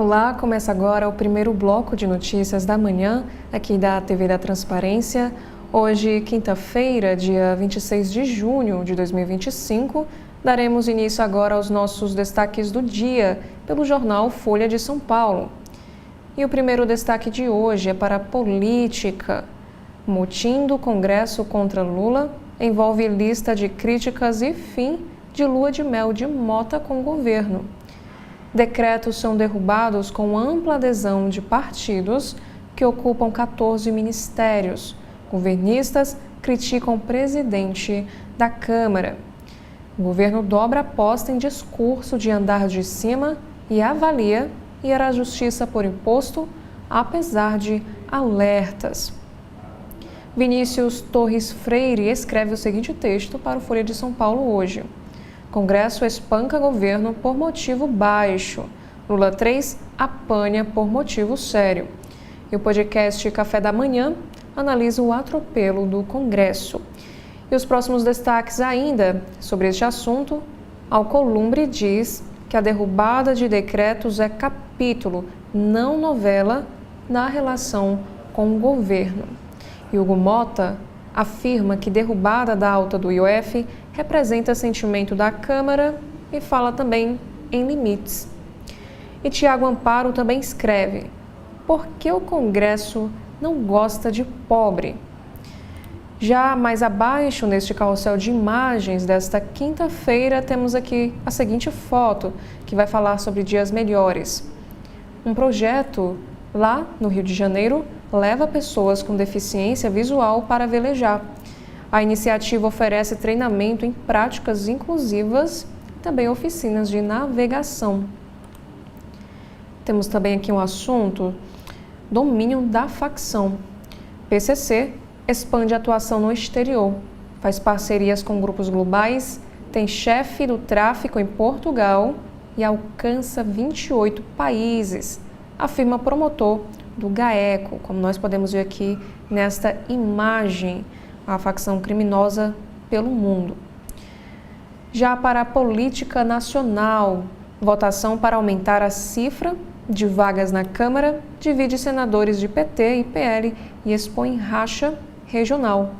Olá, começa agora o primeiro bloco de notícias da manhã aqui da TV da Transparência. Hoje, quinta-feira, dia 26 de junho de 2025, daremos início agora aos nossos destaques do dia pelo jornal Folha de São Paulo. E o primeiro destaque de hoje é para a política. Motim do Congresso contra Lula envolve lista de críticas e fim de lua de mel de Mota com o governo. Decretos são derrubados com ampla adesão de partidos que ocupam 14 ministérios. Governistas criticam o presidente da Câmara. O governo dobra a aposta em discurso de andar de cima e avalia ir à justiça por imposto, apesar de alertas. Vinícius Torres Freire escreve o seguinte texto para o Folha de São Paulo hoje. Congresso espanca governo por motivo baixo. Lula 3 apanha por motivo sério. E o podcast Café da Manhã analisa o atropelo do Congresso. E os próximos destaques ainda sobre este assunto. Alcolumbre diz que a derrubada de decretos é capítulo, não novela, na relação com o governo. E Hugo Mota afirma que derrubada da alta do IOF representa sentimento da Câmara e fala também em limites. E Tiago Amparo também escreve: por que o Congresso não gosta de pobre? Já mais abaixo, neste carrossel de imagens desta quinta-feira, temos aqui a seguinte foto, que vai falar sobre dias melhores. Um projeto lá no Rio de Janeiro leva pessoas com deficiência visual para velejar. A iniciativa oferece treinamento em práticas inclusivas e também oficinas de navegação. Temos também aqui um assunto: domínio da facção. PCC expande atuação no exterior, faz parcerias com grupos globais, tem chefe do tráfico em Portugal e alcança 28 países, afirma promotor do GAECO, como nós podemos ver aqui nesta imagem, a facção criminosa pelo mundo. Já para a política nacional, votação para aumentar a cifra de vagas na Câmara divide senadores de PT e PL e expõe racha regional.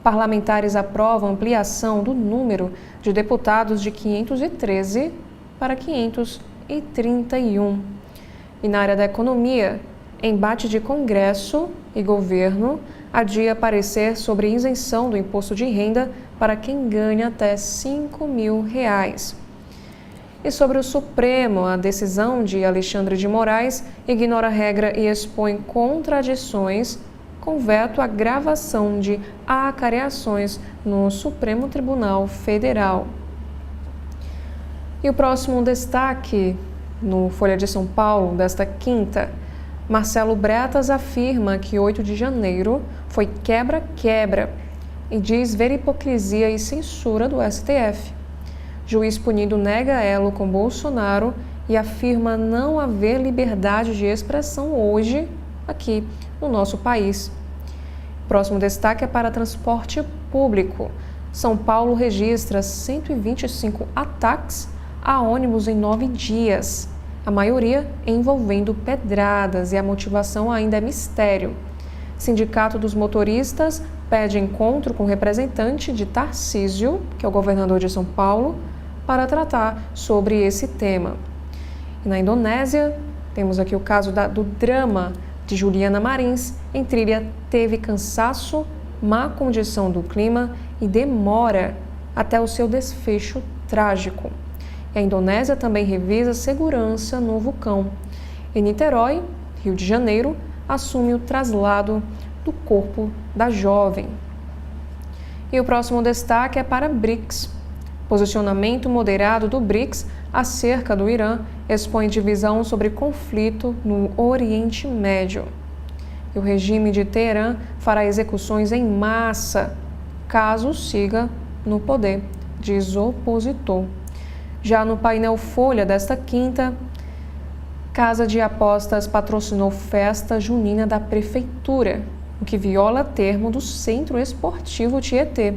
Parlamentares aprovam ampliação do número de deputados de 513 para 531. E na área da economia, embate de Congresso e governo adia parecer sobre isenção do imposto de renda para quem ganha até R$5.000. E sobre o Supremo, a decisão de Alexandre de Moraes ignora a regra e expõe contradições com veto à gravação de acareações no Supremo Tribunal Federal. E o próximo destaque no Folha de São Paulo desta quinta: Marcelo Bretas afirma que 8 de janeiro foi quebra-quebra e diz ver hipocrisia e censura do STF. Juiz punido nega elo com Bolsonaro e afirma não haver liberdade de expressão hoje aqui no nosso país. Próximo destaque é para transporte público. São Paulo registra 125 ataques a ônibus em 9 dias. A maioria envolvendo pedradas e a motivação ainda é mistério. Sindicato dos motoristas pede encontro com o representante de Tarcísio, que é o governador de São Paulo, para tratar sobre esse tema. E na Indonésia, temos aqui o caso do drama de Juliana Marins. Em trilha teve cansaço, má condição do clima e demora até o seu desfecho trágico. E a Indonésia também revisa segurança no vulcão. Em Niterói, Rio de Janeiro, assume o traslado do corpo da jovem. E o próximo destaque é para BRICS. Posicionamento moderado do BRICS acerca do Irã expõe divisão sobre conflito no Oriente Médio. E o regime de Teherã fará execuções em massa caso siga no poder, diz opositor. Já no painel Folha desta quinta, Casa de Apostas patrocinou festa junina da Prefeitura, o que viola termo do Centro Esportivo Tietê.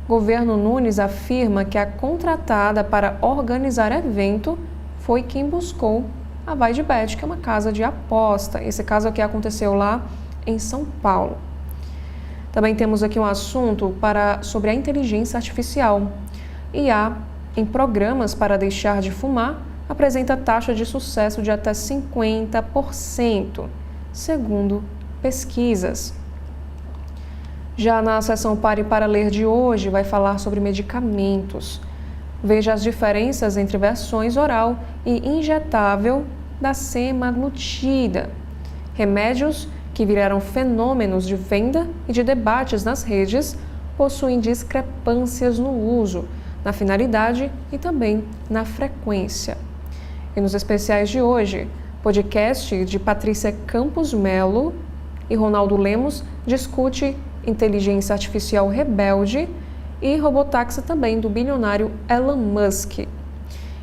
Governo Nunes afirma que a contratada para organizar evento foi quem buscou a Vai de Bet, que é uma casa de aposta. Esse caso aqui aconteceu lá em São Paulo. Também temos aqui um assunto sobre a inteligência artificial. IA, em programas para deixar de fumar, apresenta taxa de sucesso de até 50%, segundo pesquisas. Já na seção Pare para Ler de hoje, vai falar sobre medicamentos. Veja as diferenças entre versões oral e injetável da semaglutida. Remédios que viraram fenômenos de venda e de debates nas redes possuem discrepâncias no uso, na finalidade e também na frequência. E nos especiais de hoje, podcast de Patrícia Campos Melo e Ronaldo Lemos discute inteligência artificial rebelde e robotáxi também do bilionário Elon Musk.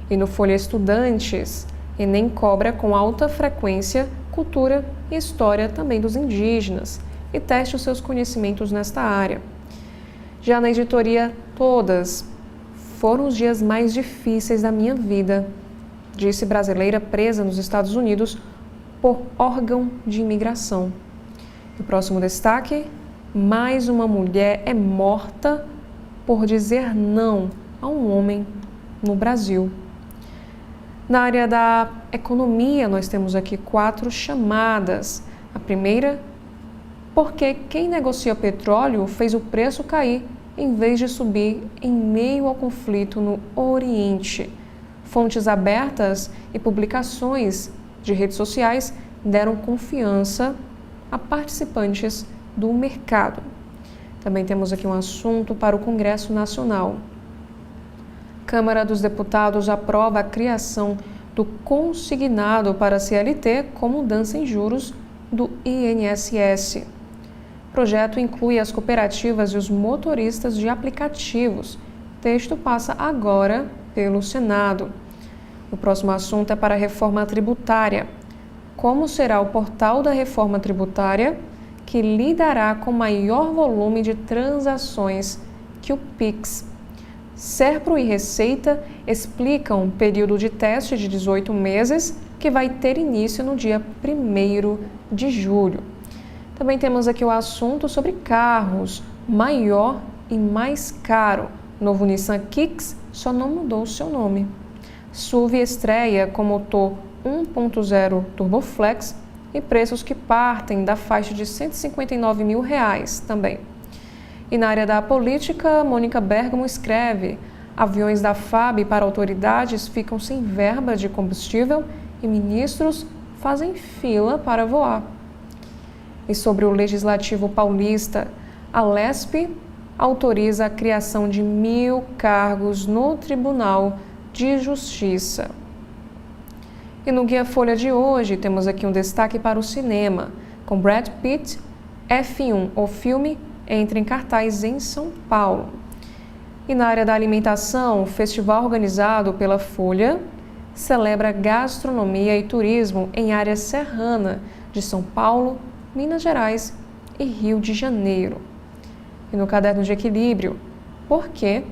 E no Folha Estudantes, Enem cobra com alta frequência cultura e história também dos indígenas e teste os seus conhecimentos nesta área. Já na editoria Todas, foram os dias mais difíceis da minha vida, disse brasileira presa nos Estados Unidos por órgão de imigração. E o próximo destaque, mais uma mulher é morta por dizer não a um homem no Brasil. Na área da economia, nós temos aqui 4 chamadas. A primeira, porque quem negocia petróleo fez o preço cair em vez de subir em meio ao conflito no Oriente. Fontes abertas e publicações de redes sociais deram confiança a participantes do mercado. Também temos aqui um assunto para o Congresso Nacional. Câmara dos Deputados aprova a criação do consignado para a CLT com mudança em juros do INSS. O projeto inclui as cooperativas e os motoristas de aplicativos. O texto passa agora pelo Senado. O próximo assunto é para a reforma tributária. Como será o portal da reforma tributária, que lidará com maior volume de transações que o Pix? Serpro e Receita explicam um período de teste de 18 meses que vai ter início no dia 1º de julho. Também temos aqui o assunto sobre carros, maior e mais caro. O novo Nissan Kicks só não mudou o seu nome. SUV estreia com motor 1.0 Turboflex e preços que partem da faixa de R$ 159 mil também. E na área da política, Mônica Bergamo escreve: aviões da FAB para autoridades ficam sem verba de combustível e ministros fazem fila para voar. E sobre o Legislativo Paulista, a LESP autoriza a criação de 1.000 cargos no Tribunal de Justiça. E no Guia Folha de hoje, temos aqui um destaque para o cinema. Com Brad Pitt, F1, o filme, entra em cartaz em São Paulo. E na área da alimentação, o festival organizado pela Folha celebra gastronomia e turismo em área serrana de São Paulo, Minas Gerais e Rio de Janeiro. E no caderno de equilíbrio, por que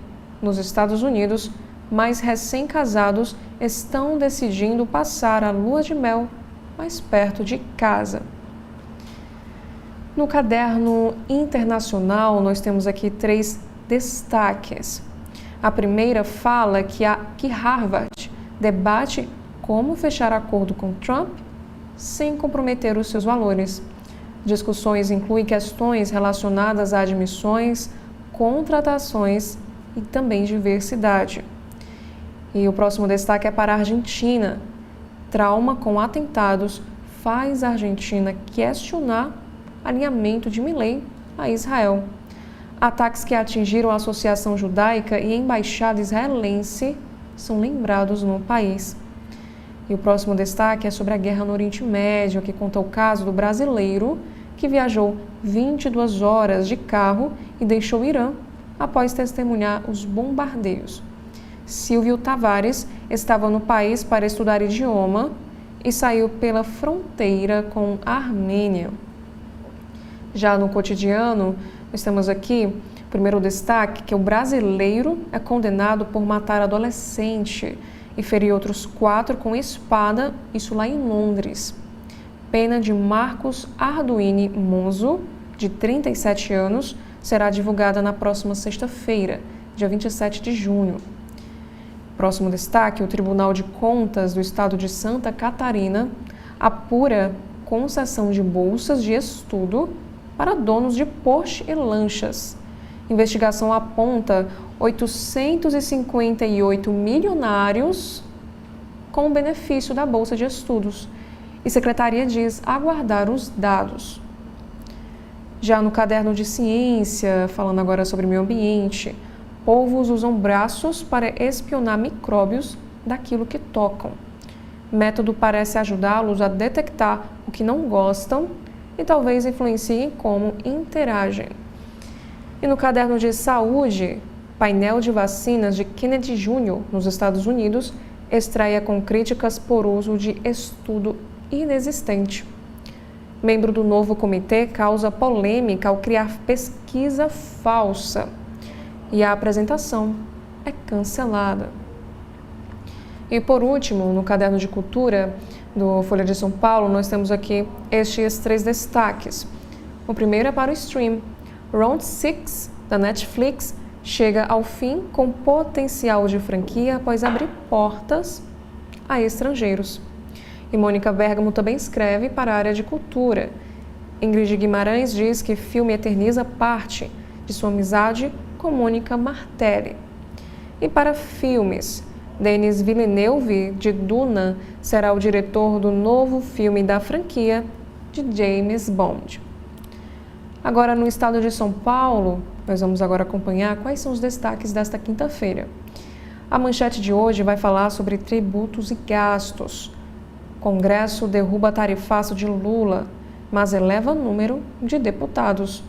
nos Estados Unidos mais recém-casados estão decidindo passar a lua de mel mais perto de casa? No caderno internacional, nós temos aqui 3 destaques. A primeira fala que Harvard debate como fechar acordo com Trump sem comprometer os seus valores. Discussões incluem questões relacionadas a admissões, contratações e também diversidade. E o próximo destaque é para a Argentina. Trauma com atentados faz a Argentina questionar alinhamento de Milei a Israel. Ataques que atingiram a Associação Judaica e a Embaixada Israelense são lembrados no país. E o próximo destaque é sobre a guerra no Oriente Médio, que conta o caso do brasileiro que viajou 22 horas de carro e deixou o Irã após testemunhar os bombardeios. Silvio Tavares estava no país para estudar idioma e saiu pela fronteira com a Armênia. Já no cotidiano, nós temos aqui o primeiro destaque, que o brasileiro é condenado por matar adolescente e ferir outros 4 com espada, isso lá em Londres. Pena de Marcos Arduini Monzo, de 37 anos, será divulgada na próxima sexta-feira, dia 27 de junho. Próximo destaque, o Tribunal de Contas do Estado de Santa Catarina apura concessão de bolsas de estudo para donos de Porsche e lanchas. Investigação aponta 858 milionários com o benefício da bolsa de estudos e secretaria diz aguardar os dados. Já no caderno de ciência, falando agora sobre meio ambiente, polvos usam braços para espionar micróbios daquilo que tocam. O método parece ajudá-los a detectar o que não gostam e talvez influenciem como interagem. E no caderno de saúde, painel de vacinas de Kennedy Jr., nos Estados Unidos, estreia com críticas por uso de estudo inexistente. Membro do novo comitê causa polêmica ao criar pesquisa falsa. E a apresentação é cancelada. E por último, no caderno de cultura do Folha de São Paulo, nós temos aqui estes 3 destaques. O primeiro é para o stream. Round 6 da Netflix chega ao fim com potencial de franquia após abrir portas a estrangeiros. E Mônica Bergamo também escreve para a área de cultura. Ingrid Guimarães diz que filme eterniza parte de sua amizade com Mônica Martelli. E para filmes, Denis Villeneuve, de Duna, será o diretor do novo filme da franquia de James Bond. Agora, no estado de São Paulo, nós vamos agora acompanhar quais são os destaques desta quinta-feira. A manchete de hoje vai falar sobre tributos e gastos. Congresso derruba tarifaço de Lula, mas eleva o número de deputados.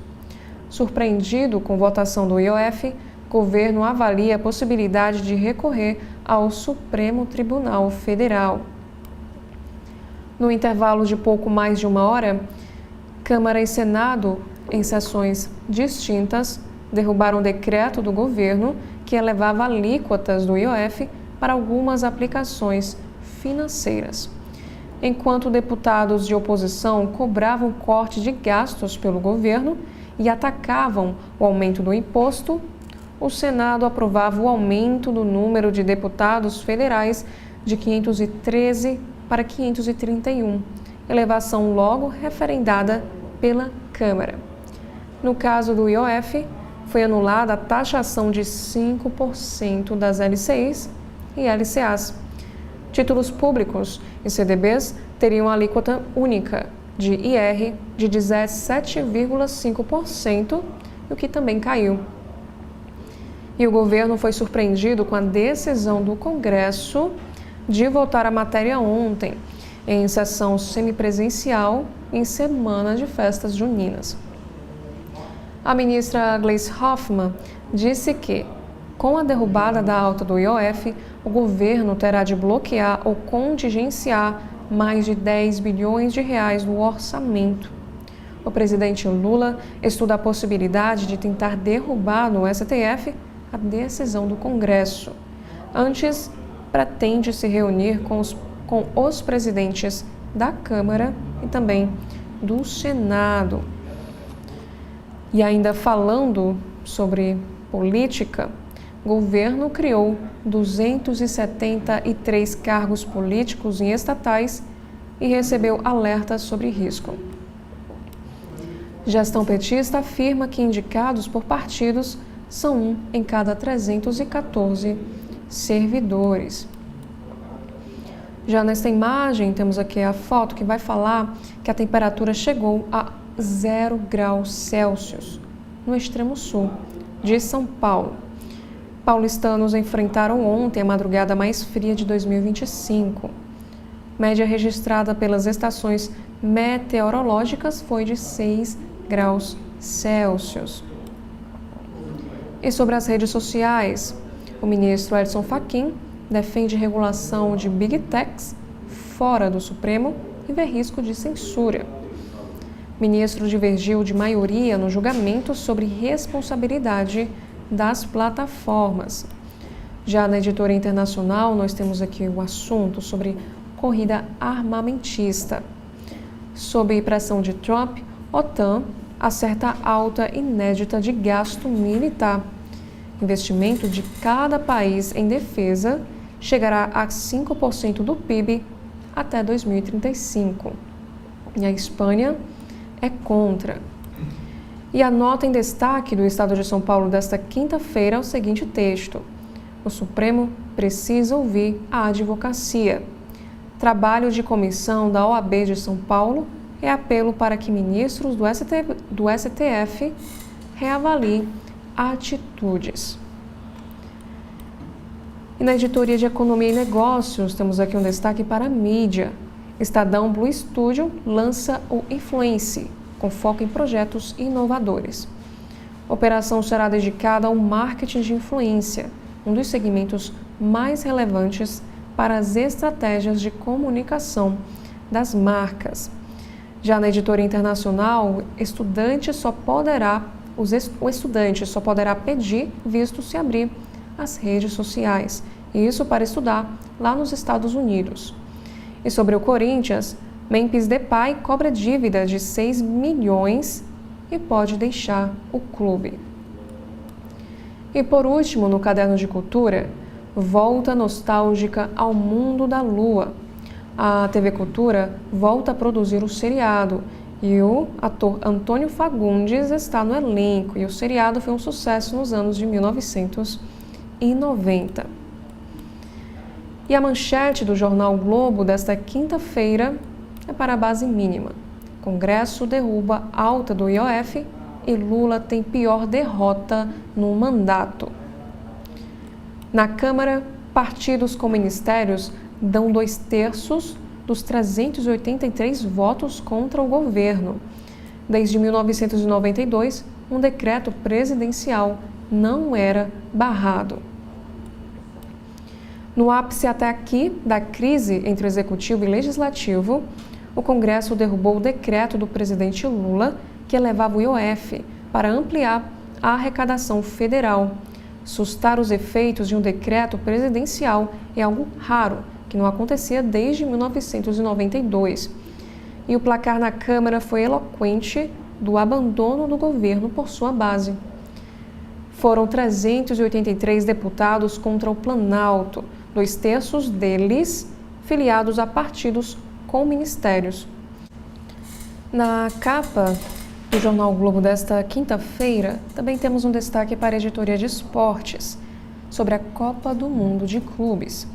Surpreendido com votação do IOF, governo avalia a possibilidade de recorrer ao Supremo Tribunal Federal. No intervalo de pouco mais de 1 hora, Câmara e Senado, em sessões distintas, derrubaram um decreto do governo que elevava alíquotas do IOF para algumas aplicações financeiras. Enquanto deputados de oposição cobravam corte de gastos pelo governo e atacavam o aumento do imposto, o Senado aprovava o aumento do número de deputados federais de 513 para 531, elevação logo referendada pela Câmara. No caso do IOF, foi anulada a taxação de 5% das LCIs e LCAs. Títulos públicos e CDBs teriam alíquota única de IR de 17,5%, o que também caiu. E o governo foi surpreendido com a decisão do Congresso de votar a matéria ontem, em sessão semipresencial, em semana de festas juninas. A ministra Gleisi Hoffmann disse que, com a derrubada da alta do IOF, o governo terá de bloquear ou contingenciar mais de 10 bilhões de reais no orçamento. O presidente Lula estuda a possibilidade de tentar derrubar no STF a decisão do Congresso. Antes, pretende se reunir com os presidentes da Câmara e também do Senado. E ainda falando sobre política, o governo criou 273 cargos políticos e estatais e recebeu alertas sobre risco. Gestão petista afirma que indicados por partidos são 1 em cada 314 servidores. Já nesta imagem, temos aqui a foto que vai falar que a temperatura chegou a 0 graus Celsius no extremo sul de São Paulo. Paulistanos enfrentaram ontem a madrugada mais fria de 2025. Média registrada pelas estações meteorológicas foi de 6 graus Celsius. E sobre as redes sociais, o ministro Edson Fachin defende regulação de Big Techs fora do Supremo e vê risco de censura. O ministro divergiu de maioria no julgamento sobre responsabilidade das plataformas. Já na editora internacional, nós temos aqui o assunto sobre corrida armamentista. Sob pressão de Trump, OTAN acerta alta inédita de gasto militar. Investimento de cada país em defesa chegará a 5% do PIB até 2035. E a Espanha é contra. E a nota em destaque do Estado de São Paulo desta quinta-feira é o seguinte texto: o Supremo precisa ouvir a advocacia. Trabalho de comissão da OAB de São Paulo é apelo para que ministros do STF reavaliem atitudes. E na editoria de Economia e Negócios, temos aqui um destaque para a mídia. Estadão Blue Studio lança o Influence, com foco em projetos inovadores. A operação será dedicada ao marketing de influência, um dos segmentos mais relevantes para as estratégias de comunicação das marcas. Já na editoria internacional, o estudante só poderá pedir visto se abrir as redes sociais, e isso para estudar lá nos Estados Unidos. E sobre o Corinthians, Memphis Depay cobra dívida de 6 milhões e pode deixar o clube. E por último, no Caderno de Cultura, volta nostálgica ao mundo da Lua. A TV Cultura volta a produzir o seriado e o ator Antônio Fagundes está no elenco, e o seriado foi um sucesso nos anos de 1990. E a manchete do jornal Globo desta quinta-feira é para a base mínima. Congresso derruba alta do IOF e Lula tem pior derrota no mandato. Na Câmara, partidos com ministérios dão 2/3 dos 383 votos contra o governo. Desde 1992, um decreto presidencial não era barrado. No ápice até aqui da crise entre o Executivo e Legislativo, o Congresso derrubou o decreto do presidente Lula que elevava o IOF para ampliar a arrecadação federal. Sustar os efeitos de um decreto presidencial é algo raro, que não acontecia desde 1992. E o placar na Câmara foi eloquente do abandono do governo por sua base. Foram 383 deputados contra o Planalto, 2/3 deles filiados a partidos com ministérios. Na capa do jornal Globo desta quinta-feira, também temos um destaque para a editoria de esportes, sobre a Copa do Mundo de Clubes.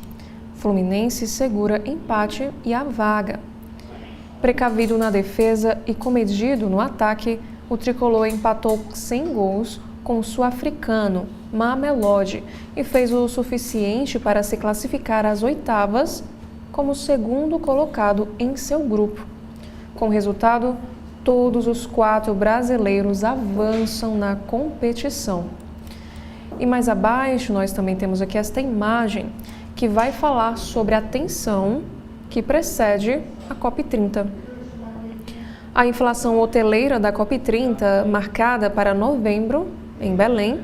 Fluminense segura empate e a vaga. Precavido na defesa e comedido no ataque, o tricolor empatou sem gols com o sul-africano Mamelodi e fez o suficiente para se classificar às oitavas como segundo colocado em seu grupo. Com o resultado, todos os 4 brasileiros avançam na competição. E mais abaixo nós também temos aqui esta imagem que vai falar sobre a tensão que precede a COP30. A inflação hoteleira da COP30, marcada para novembro, em Belém,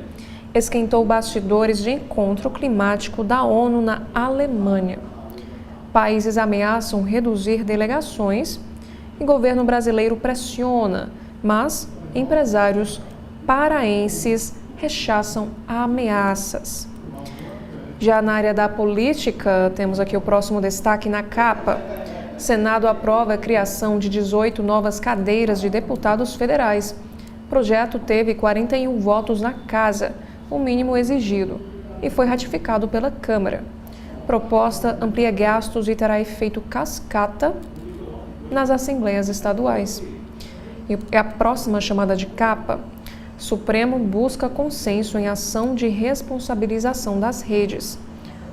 esquentou bastidores de encontro climático da ONU na Alemanha. Países ameaçam reduzir delegações e governo brasileiro pressiona, mas empresários paraenses rechaçam ameaças. Já na área da política, temos aqui o próximo destaque na capa. Senado aprova a criação de 18 novas cadeiras de deputados federais. O projeto teve 41 votos na casa, o mínimo exigido, e foi ratificado pela Câmara. Proposta amplia gastos e terá efeito cascata nas assembleias estaduais. E a próxima chamada de capa: Supremo busca consenso em ação de responsabilização das redes.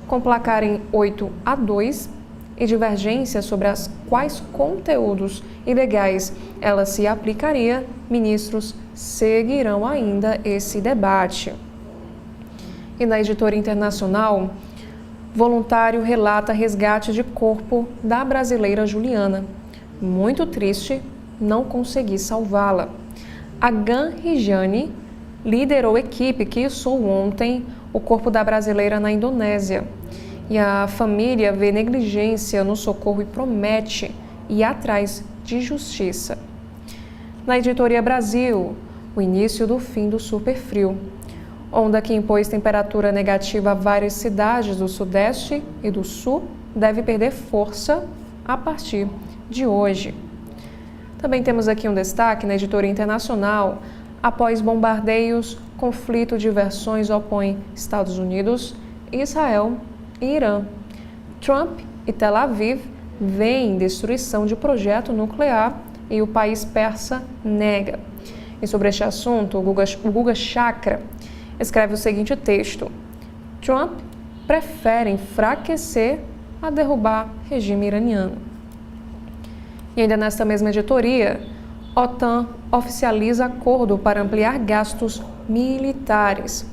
Com placar em 8-2 e divergência sobre quais conteúdos ilegais ela se aplicaria, ministros seguirão ainda esse debate. E na editora internacional, voluntário relata resgate de corpo da brasileira Juliana. Muito triste, não consegui salvá-la. Agan Rijani liderou equipe que içou ontem o corpo da brasileira na Indonésia. E a família vê negligência no socorro e promete ir atrás de justiça. Na editoria Brasil, o início do fim do superfrio. Onda que impôs temperatura negativa a várias cidades do Sudeste e do Sul deve perder força a partir de hoje. Também temos aqui um destaque na editoria internacional. Após bombardeios, conflito de versões opõe Estados Unidos, Israel e Irã. Trump e Tel Aviv veem destruição de projeto nuclear e o país persa nega. E sobre este assunto, o Guga Chakra escreve o seguinte texto: Trump prefere enfraquecer a derrubar regime iraniano. E ainda nesta mesma editoria, OTAN oficializa acordo para ampliar gastos militares.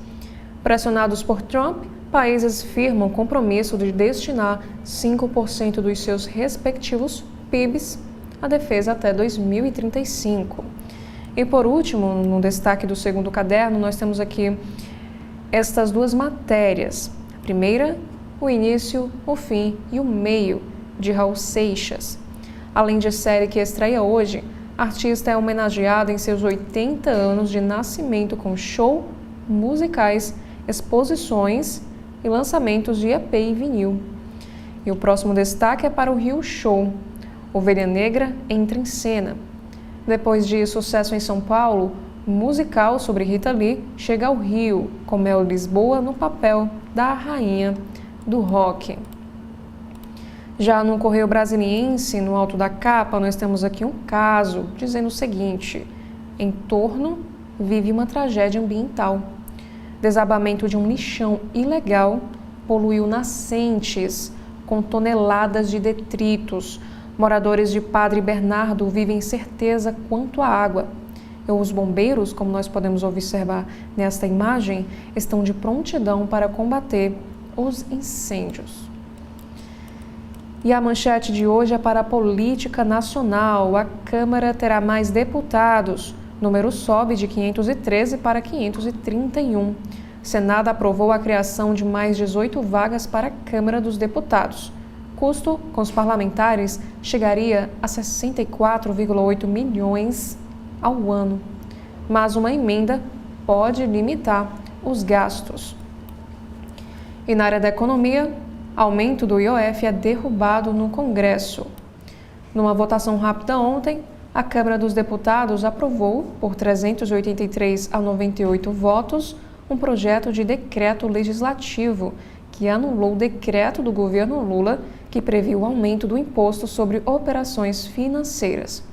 Pressionados por Trump, países firmam compromisso de destinar 5% dos seus respectivos PIBs à defesa até 2035. E por último, no destaque do segundo caderno, nós temos aqui estas duas matérias. A primeira, o início, o fim e o meio, de Raul Seixas. Além de série que estreia hoje, a artista é homenageada em seus 80 anos de nascimento com show, musicais, exposições e lançamentos de EP e vinil. E o próximo destaque é para o Rio Show. Ovelha Negra entra em cena. Depois de sucesso em São Paulo, o musical sobre Rita Lee chega ao Rio, com Mel Lisboa no papel da rainha do rock. Já no Correio Brasiliense, no alto da capa, nós temos aqui um caso dizendo o seguinte: em torno vive uma tragédia ambiental. Desabamento de um lixão ilegal poluiu nascentes com toneladas de detritos. Moradores de Padre Bernardo vivem incerteza quanto à água. E os bombeiros, como nós podemos observar nesta imagem, estão de prontidão para combater os incêndios. E a manchete de hoje é para a política nacional. A Câmara terá mais deputados. Número sobe de 513 para 531. Senado aprovou a criação de mais 18 vagas para a Câmara dos Deputados. Custo com os parlamentares chegaria a 64,8 milhões ao ano. Mas uma emenda pode limitar os gastos. E na área da economia, aumento do IOF é derrubado no Congresso. Numa votação rápida ontem, a Câmara dos Deputados aprovou, por 383 a 98 votos, um projeto de decreto legislativo que anulou o decreto do governo Lula que previu o aumento do imposto sobre operações financeiras.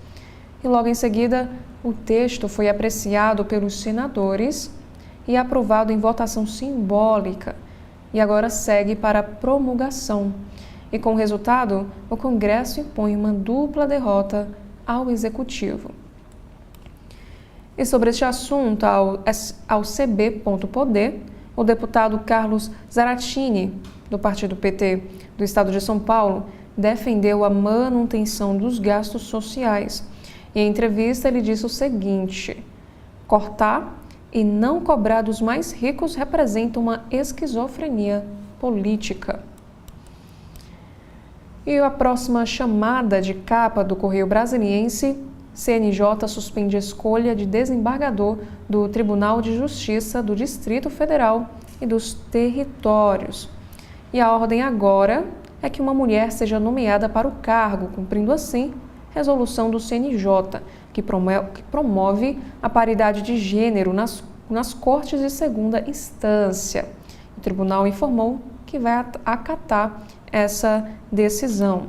E logo em seguida, o texto foi apreciado pelos senadores e aprovado em votação simbólica, e agora segue para a promulgação. E com o resultado, o Congresso impõe uma dupla derrota ao Executivo. E sobre este assunto, ao CB.poder, o deputado Carlos Zaratini, do Partido PT do Estado de São Paulo, defendeu a manutenção dos gastos sociais. E em entrevista ele disse o seguinte: cortar e não cobrar dos mais ricos representa uma esquizofrenia política. E a próxima chamada de capa do Correio Brasiliense: CNJ suspende a escolha de desembargador do Tribunal de Justiça do Distrito Federal e dos Territórios. E a ordem agora é que uma mulher seja nomeada para o cargo, cumprindo assim resolução do CNJ, que promove a paridade de gênero nas cortes de segunda instância. O tribunal informou que vai acatar essa decisão.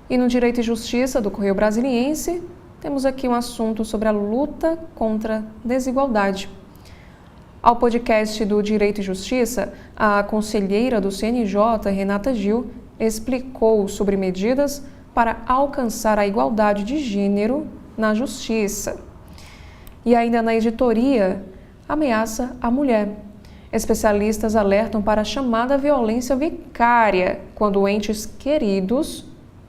E no Direito e Justiça do Correio Brasiliense, temos aqui um assunto sobre a luta contra a desigualdade. Ao podcast do Direito e Justiça, a conselheira do CNJ, Renata Gil, explicou sobre medidas para alcançar a igualdade de gênero na Justiça. E ainda na editoria, ameaça à mulher. Especialistas alertam para a chamada violência vicária, quando entes queridos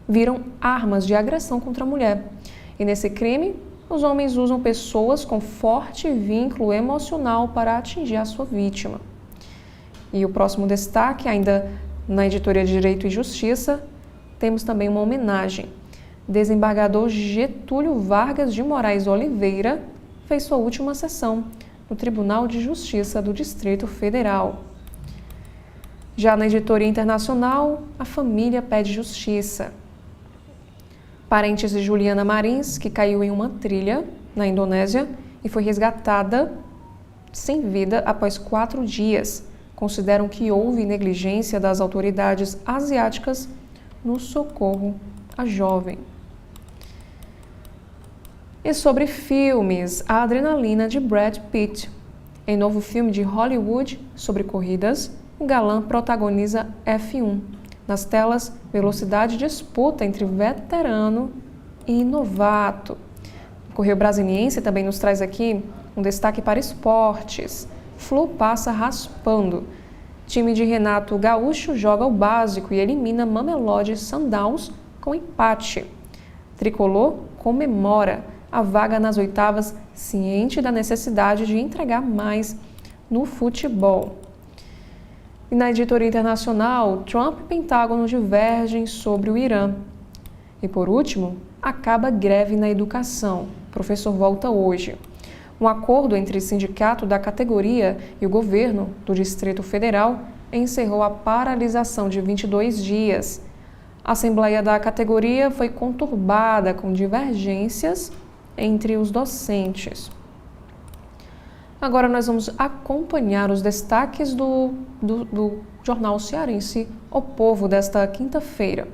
viram armas de agressão contra a mulher. E nesse crime, os homens usam pessoas com forte vínculo emocional para atingir a sua vítima. E o próximo destaque, ainda na editoria de Direito e Justiça, temos também uma homenagem. Desembargador Getúlio Vargas de Moraes Oliveira fez sua última sessão no Tribunal de Justiça do Distrito Federal. Já na editoria internacional, a família pede justiça. Parentes de Juliana Marins, que caiu em uma trilha na Indonésia e foi resgatada sem vida após 4 dias, consideram que houve negligência das autoridades asiáticas no socorro à jovem. E sobre filmes, a adrenalina de Brad Pitt. Em novo filme de Hollywood sobre corridas, o galã protagoniza F1. Nas telas, velocidade e disputa entre veterano e novato. O Correio Brasiliense também nos traz aqui um destaque para esportes. Flu passa raspando. Time de Renato Gaúcho joga o básico e elimina Mamelodi Sundowns com empate. Tricolor comemora a vaga nas oitavas, ciente da necessidade de entregar mais no futebol. E na editoria internacional, Trump e Pentágono divergem sobre o Irã. E por último, acaba greve na educação. O professor volta hoje. Um acordo entre o sindicato da categoria e o governo do Distrito Federal encerrou a paralisação de 22 dias. A assembleia da categoria foi conturbada com divergências entre os docentes. Agora nós vamos acompanhar os destaques do jornal cearense O Povo desta quinta-feira.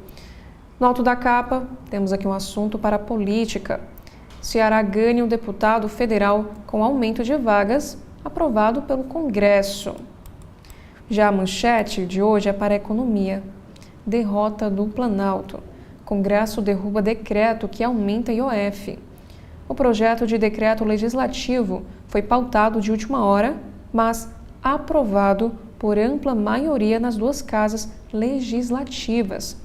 No alto da capa, temos aqui um assunto para a política. Ceará ganha um deputado federal com aumento de vagas aprovado pelo Congresso. Já a manchete de hoje é para a economia. Derrota do Planalto. Congresso derruba decreto que aumenta IOF. O projeto de decreto legislativo foi pautado de última hora, mas aprovado por ampla maioria nas 2 casas legislativas.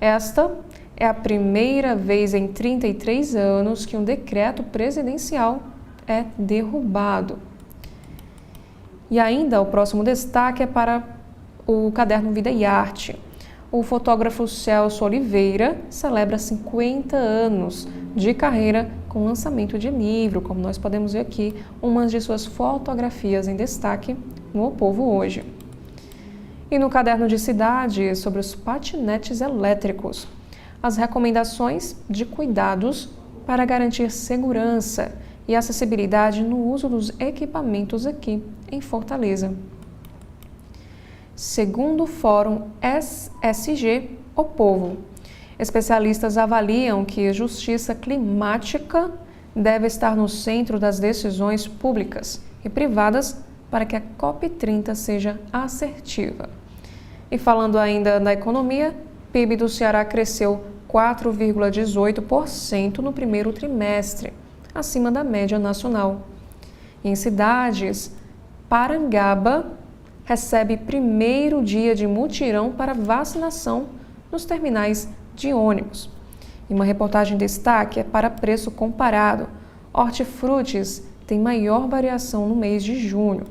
Esta é a primeira vez em 33 anos que um decreto presidencial é derrubado. E ainda o próximo destaque é para o caderno Vida e Arte. O fotógrafo Celso Oliveira celebra 50 anos de carreira com lançamento de livro, como nós podemos ver aqui, umas de suas fotografias em destaque no O Povo hoje. E no caderno de cidade, sobre os patinetes elétricos, as recomendações de cuidados para garantir segurança e acessibilidade no uso dos equipamentos aqui em Fortaleza. Segundo o Fórum SG O Povo, especialistas avaliam que a justiça climática deve estar no centro das decisões públicas e privadas para que a COP30 seja assertiva. E falando ainda da economia, PIB do Ceará cresceu 4,18% no primeiro trimestre, acima da média nacional. Em cidades, Parangaba recebe primeiro dia de mutirão para vacinação nos terminais de ônibus. E uma reportagem de destaque é para preço comparado. Hortifrutis tem maior variação no mês de junho.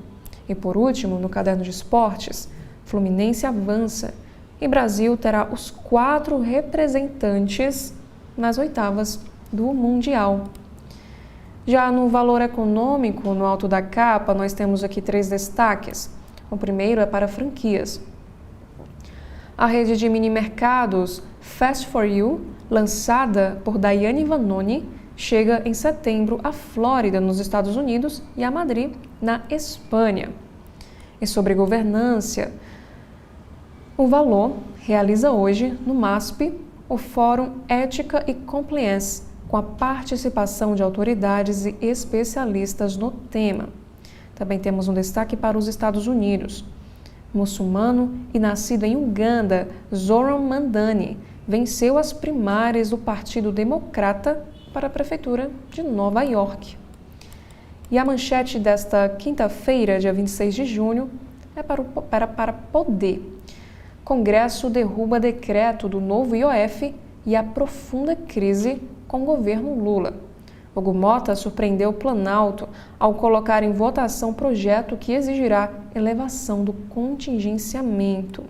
E por último, no caderno de esportes, Fluminense avança e Brasil terá os 4 representantes nas oitavas do Mundial. Já no valor econômico, no alto da capa, nós temos aqui 3 destaques. O primeiro é para franquias. A rede de mini-mercados Fast For You, lançada por Daiane Vanoni, chega em setembro à Flórida, nos Estados Unidos, e a Madrid, na Espanha. E sobre governança, o Valor realiza hoje, no MASP, o Fórum Ética e Compliance, com a participação de autoridades e especialistas no tema. Também temos um destaque para os Estados Unidos. Muçulmano e nascido em Uganda, Zoran Mandani venceu as primárias do Partido Democrata para a Prefeitura de Nova York. E a manchete desta quinta-feira, dia 26 de junho, é para Poder. Congresso derruba decreto do novo IOF e aprofunda crise com o governo Lula. Hugo Mota surpreendeu o Planalto ao colocar em votação projeto que exigirá elevação do contingenciamento.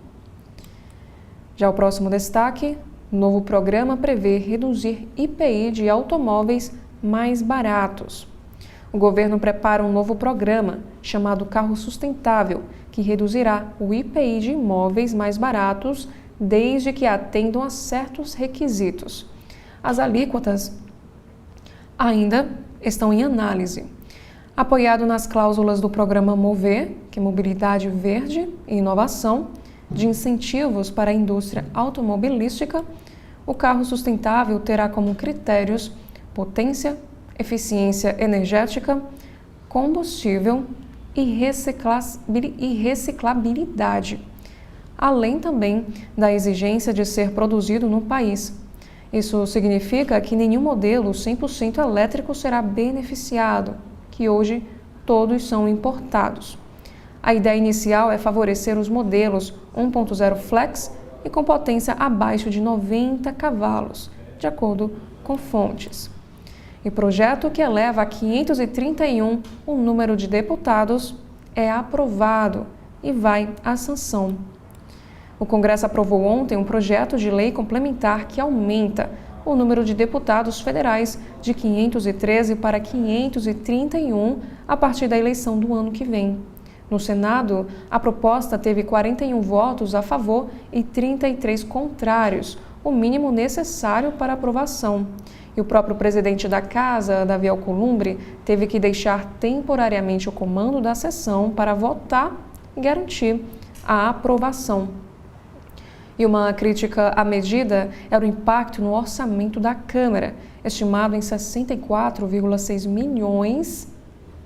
Já o próximo destaque, novo programa prevê reduzir IPI de automóveis mais baratos. O governo prepara um novo programa, chamado Carro Sustentável, que reduzirá o IPI de imóveis mais baratos desde que atendam a certos requisitos. As alíquotas ainda estão em análise. Apoiado nas cláusulas do programa MOVER, que é Mobilidade Verde e Inovação, de incentivos para a indústria automobilística, o carro sustentável terá como critérios potência, eficiência energética, combustível e reciclabilidade, além também da exigência de ser produzido no país. Isso significa que nenhum modelo 100% elétrico será beneficiado, que hoje todos são importados. A ideia inicial é favorecer os modelos 1.0 Flex e com potência abaixo de 90 cavalos, de acordo com fontes. E o projeto, que eleva a 531 o número de deputados, é aprovado e vai à sanção. O Congresso aprovou ontem um projeto de lei complementar que aumenta o número de deputados federais de 513 para 531 a partir da eleição do ano que vem. No Senado, a proposta teve 41 votos a favor e 33 contrários, o mínimo necessário para aprovação. E o próprio presidente da Casa, Davi Alcolumbre, teve que deixar temporariamente o comando da sessão para votar e garantir a aprovação. E uma crítica à medida era o impacto no orçamento da Câmara, estimado em 64,6 milhões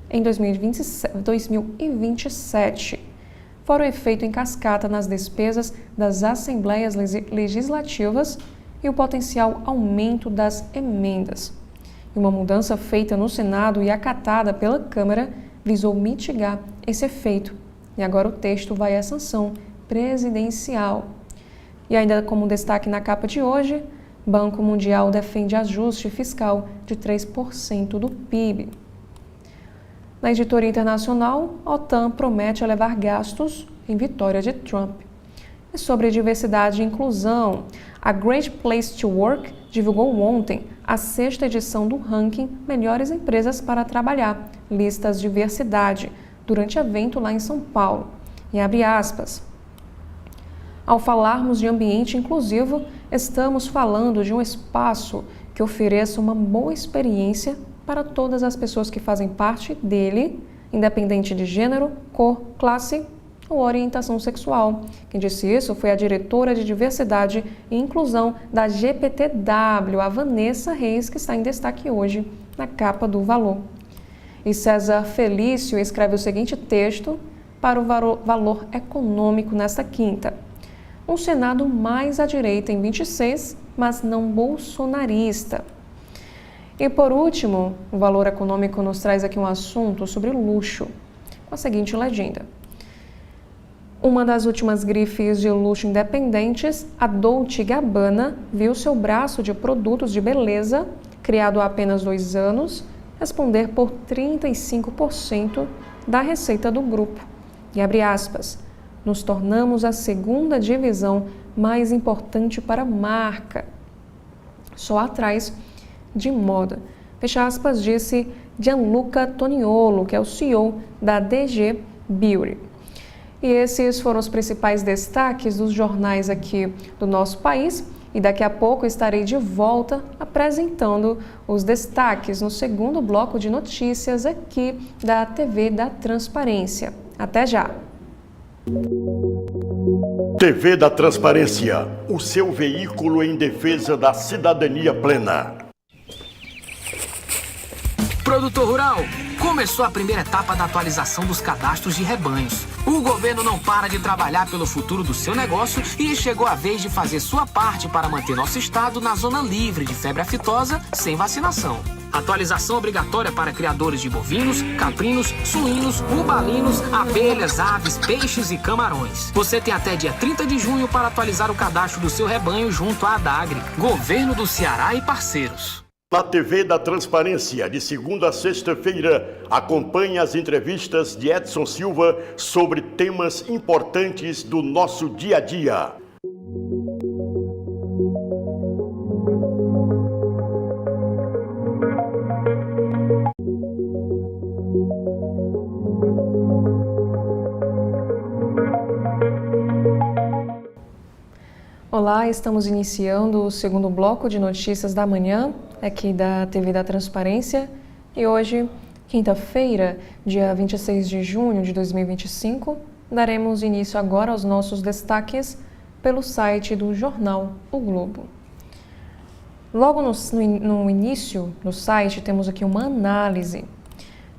em 2027. Fora o efeito em cascata nas despesas das assembleias legislativas e o potencial aumento das emendas. E uma mudança feita no Senado e acatada pela Câmara visou mitigar esse efeito. E agora o texto vai à sanção presidencial. E ainda como destaque na capa de hoje, Banco Mundial defende ajuste fiscal de 3% do PIB. Na editoria internacional, a OTAN promete elevar gastos em vitória de Trump. E sobre diversidade e inclusão, a Great Place to Work divulgou ontem a 6ª edição do ranking Melhores Empresas para Trabalhar, listas diversidade, durante evento lá em São Paulo. E abre aspas. Ao falarmos de ambiente inclusivo, estamos falando de um espaço que ofereça uma boa experiência para todas as pessoas que fazem parte dele, independente de gênero, cor, classe ou orientação sexual. Quem disse isso foi a diretora de Diversidade e Inclusão da GPTW, a Vanessa Reis, que está em destaque hoje na capa do Valor. E César Felício escreve o seguinte texto para o Valor Econômico nesta quinta. Um Senado mais à direita em 26, mas não bolsonarista. E por último, o Valor Econômico nos traz aqui um assunto sobre luxo, com a seguinte legenda. Uma das últimas grifes de luxo independentes, a Dolce & Gabbana, viu seu braço de produtos de beleza, criado há apenas 2 anos, responder por 35% da receita do grupo. E abre aspas. Nos tornamos a 2ª divisão mais importante para a marca, só atrás de moda. Fecha aspas, disse Gianluca Toniolo, que é o CEO da DG Beauty. E esses foram os principais destaques dos jornais aqui do nosso país. E daqui a pouco estarei de volta apresentando os destaques no segundo bloco de notícias aqui da TV da Transparência. Até já! TV da Transparência, o seu veículo em defesa da cidadania plena. Produtor Rural, começou a primeira etapa da atualização dos cadastros de rebanhos. O governo não para de trabalhar pelo futuro do seu negócio e chegou a vez de fazer sua parte para manter nosso estado na zona livre de febre aftosa sem vacinação. Atualização obrigatória para criadores de bovinos, caprinos, suínos, bubalinos, abelhas, aves, peixes e camarões. Você tem até dia 30 de junho para atualizar o cadastro do seu rebanho junto à ADAGRE, Governo do Ceará e parceiros. Na TV da Transparência, de segunda a sexta-feira, acompanhe as entrevistas de Edson Silva sobre temas importantes do nosso dia a dia. Olá, estamos iniciando o segundo bloco de notícias da manhã, aqui da TV da Transparência, e hoje, quinta-feira, dia 26 de junho de 2025, daremos início agora aos nossos destaques pelo site do jornal O Globo. Logo no início do site temos aqui uma análise.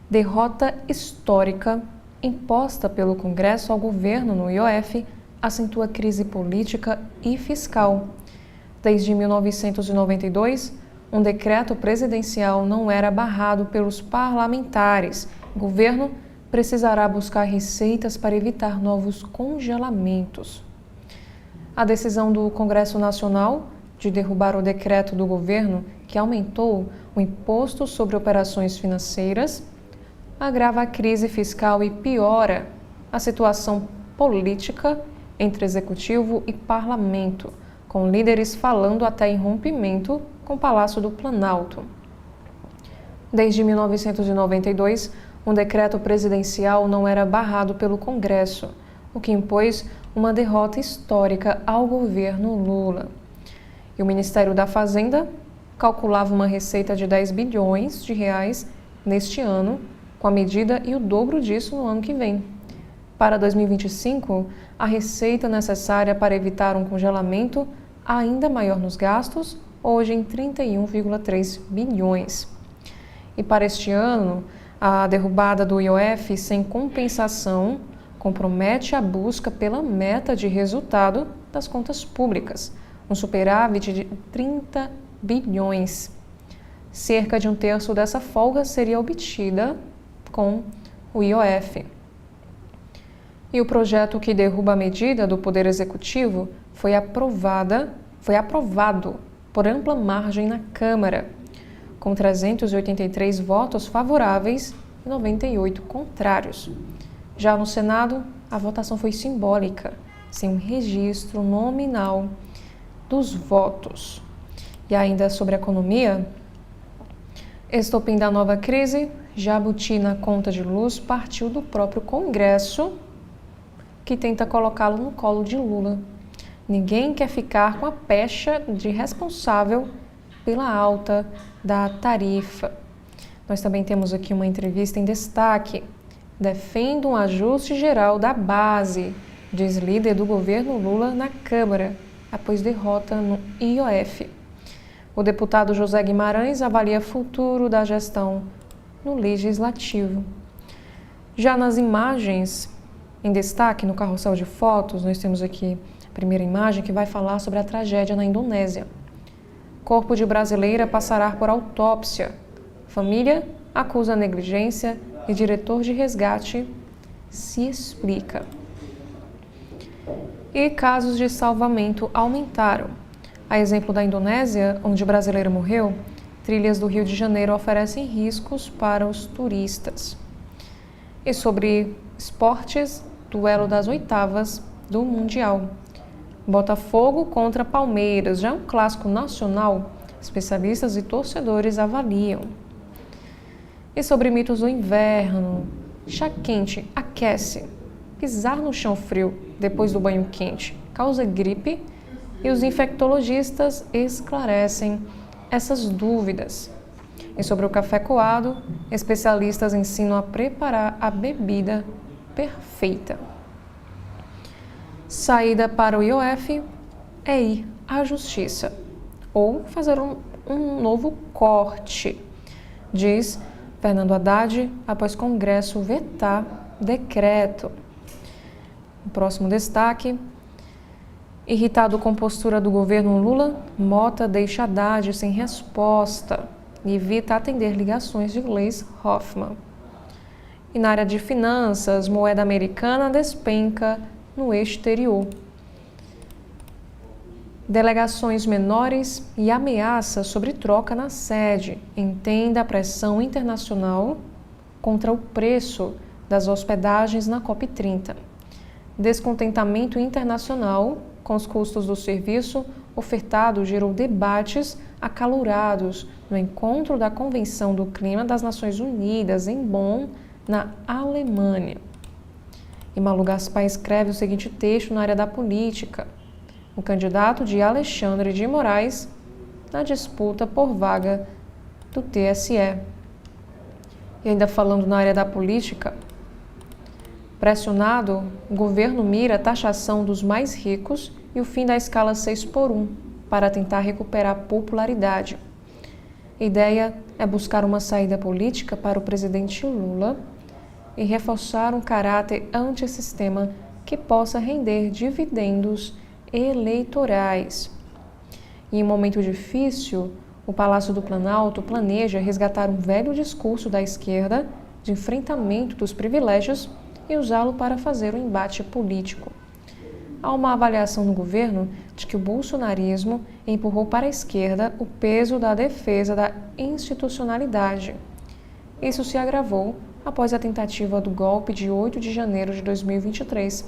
Derrota histórica imposta pelo Congresso ao governo no IOF acentua a crise política e fiscal. Desde 1992, um decreto presidencial não era barrado pelos parlamentares. O governo precisará buscar receitas para evitar novos congelamentos. A decisão do Congresso Nacional de derrubar o decreto do governo que aumentou o imposto sobre operações financeiras agrava a crise fiscal e piora a situação política entre executivo e parlamento, com líderes falando até em rompimento com o Palácio do Planalto. Desde 1992, um decreto presidencial não era barrado pelo Congresso, o que impôs uma derrota histórica ao governo Lula. E o Ministério da Fazenda calculava uma receita de 10 bilhões de reais neste ano, com a medida e o dobro disso no ano que vem. Para 2025, a receita necessária para evitar um congelamento ainda maior nos gastos, hoje em 31,3 bilhões. E para este ano, a derrubada do IOF sem compensação compromete a busca pela meta de resultado das contas públicas, um superávit de 30 bilhões. Cerca de um terço dessa folga seria obtida com o IOF. E o projeto que derruba a medida do Poder Executivo foi aprovado por ampla margem na Câmara, com 383 votos favoráveis e 98 contrários. Já no Senado, a votação foi simbólica, sem um registro nominal dos votos. E ainda sobre a economia, estopim da nova crise, jabuti na conta de luz partiu do próprio Congresso, que tenta colocá-lo no colo de Lula. Ninguém quer ficar com a pecha de responsável pela alta da tarifa. Nós também temos aqui uma entrevista em destaque. Defende um ajuste geral da base, diz líder do governo Lula na Câmara, após derrota no IOF. O deputado José Guimarães avalia futuro da gestão no Legislativo. Já nas imagens em destaque, no carrossel de fotos, nós temos aqui a primeira imagem que vai falar sobre a tragédia na Indonésia. Corpo de brasileira passará por autópsia. Família acusa negligência e diretor de resgate se explica. E casos de salvamento aumentaram. A exemplo da Indonésia, onde brasileiro morreu, trilhas do Rio de Janeiro oferecem riscos para os turistas. E sobre esportes, duelo das oitavas do Mundial. Botafogo contra Palmeiras, já um clássico nacional, especialistas e torcedores avaliam. E sobre mitos do inverno, chá quente aquece, pisar no chão frio depois do banho quente causa gripe e os infectologistas esclarecem essas dúvidas. E sobre o café coado, especialistas ensinam a preparar a bebida perfeita. Saída para o IOF é ir à justiça ou fazer um novo corte, diz Fernando Haddad após Congresso vetar decreto. O próximo destaque. Irritado com postura do governo Lula, Mota deixa Haddad sem resposta e evita atender ligações de Gleisi Hoffmann. E na área de finanças, moeda americana despenca no exterior. Delegações menores e ameaça sobre troca na sede. Entenda a pressão internacional contra o preço das hospedagens na COP30. Descontentamento internacional com os custos do serviço ofertado gerou debates acalorados no encontro da Convenção do Clima das Nações Unidas em Bonn, na Alemanha. E Malu Gaspar escreve o seguinte texto na área da política: o candidato de Alexandre de Moraes na disputa por vaga do TSE. E ainda falando na área da política, pressionado, o governo mira a taxação dos mais ricos e o fim da escala 6x1 para tentar recuperar popularidade. A ideia é buscar uma saída política para o presidente Lula e reforçar um caráter antissistema que possa render dividendos eleitorais. E em um momento difícil, o Palácio do Planalto planeja resgatar um velho discurso da esquerda de enfrentamento dos privilégios e usá-lo para fazer um embate político. Há uma avaliação no governo de que o bolsonarismo empurrou para a esquerda o peso da defesa da institucionalidade. Isso se agravou após a tentativa do golpe de 8 de janeiro de 2023.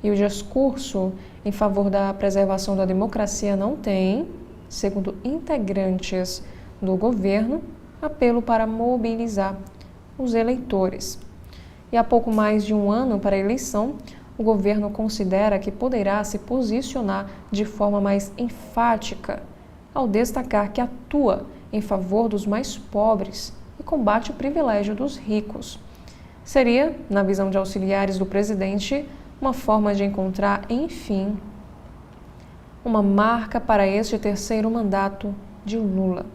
E o discurso em favor da preservação da democracia não tem, segundo integrantes do governo, apelo para mobilizar os eleitores. E há pouco mais de um ano para a eleição, o governo considera que poderá se posicionar de forma mais enfática ao destacar que atua em favor dos mais pobres e combate o privilégio dos ricos. Seria, na visão de auxiliares do presidente, uma forma de encontrar, enfim, uma marca para este terceiro mandato de Lula.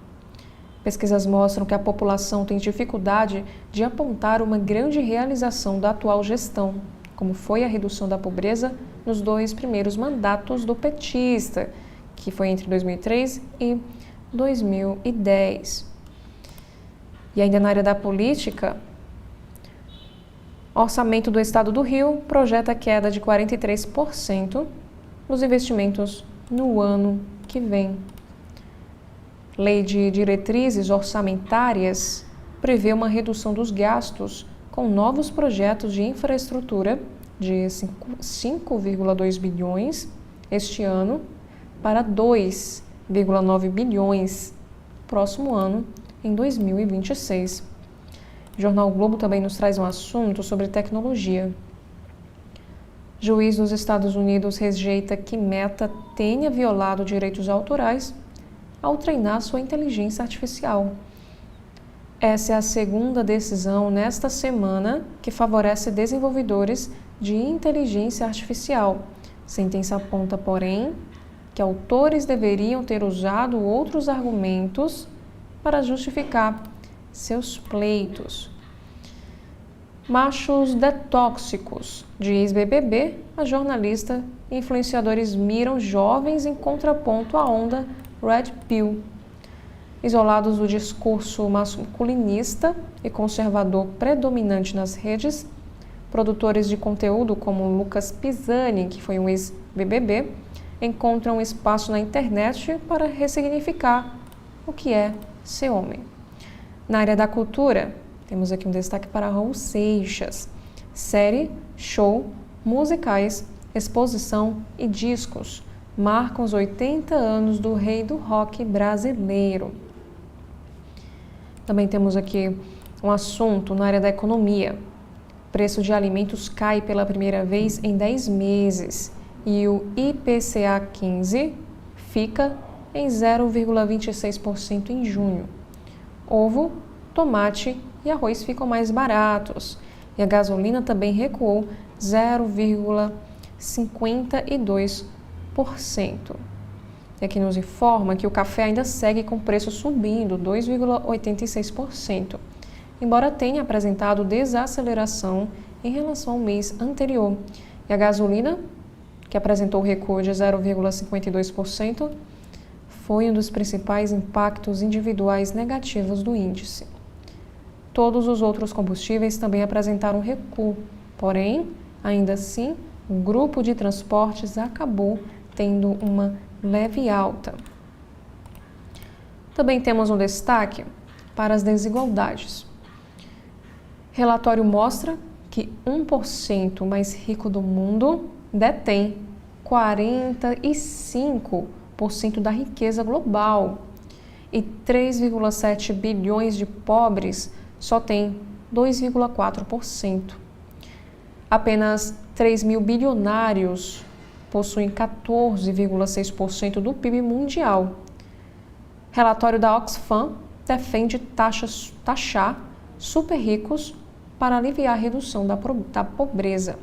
Pesquisas mostram que a população tem dificuldade de apontar uma grande realização da atual gestão, como foi a redução da pobreza nos 2 primeiros mandatos do petista, que foi entre 2003 e 2010. E ainda na área da política, o orçamento do Estado do Rio projeta queda de 43% nos investimentos no ano que vem. Lei de Diretrizes Orçamentárias prevê uma redução dos gastos com novos projetos de infraestrutura de 5,2 bilhões este ano para 2,9 bilhões próximo ano, em 2026. O Jornal Globo também nos traz um assunto sobre tecnologia. Juiz dos Estados Unidos rejeita que Meta tenha violado direitos autorais ao treinar sua inteligência artificial. Essa é a segunda decisão nesta semana que favorece desenvolvedores de inteligência artificial. A sentença aponta, porém, que autores deveriam ter usado outros argumentos para justificar seus pleitos. Machos detóxicos, diz BBB, a jornalista e influenciadores miram jovens em contraponto à onda Red Pill. Isolados do discurso masculinista e conservador predominante nas redes, produtores de conteúdo como Lucas Pisani, que foi um ex-BBB, encontram espaço na internet para ressignificar o que é ser homem. Na área da cultura, temos aqui um destaque para Raul Seixas. Série, show, musicais, exposição e discos marcam os 80 anos do rei do rock brasileiro. Também temos aqui um assunto na área da economia. O preço de alimentos cai pela primeira vez em 10 meses e o IPCA 15 fica em 0,26% em junho. Ovo, tomate e arroz ficam mais baratos e a gasolina também recuou 0,52%. E aqui nos informa que o café ainda segue com preço subindo 2,86%, embora tenha apresentado desaceleração em relação ao mês anterior. E a gasolina, que apresentou recuo de 0,52%, foi um dos principais impactos individuais negativos do índice. Todos os outros combustíveis também apresentaram recuo, porém, ainda assim, o grupo de transportes acabou tendo uma leve e alta. Também temos um destaque para as desigualdades. Relatório mostra que 1% mais rico do mundo detém 45% da riqueza global e 3,7 bilhões de pobres só têm 2,4%. Apenas 3 mil bilionários possuem 14,6% do PIB mundial. Relatório da Oxfam defende taxar super ricos para aliviar a redução da pobreza.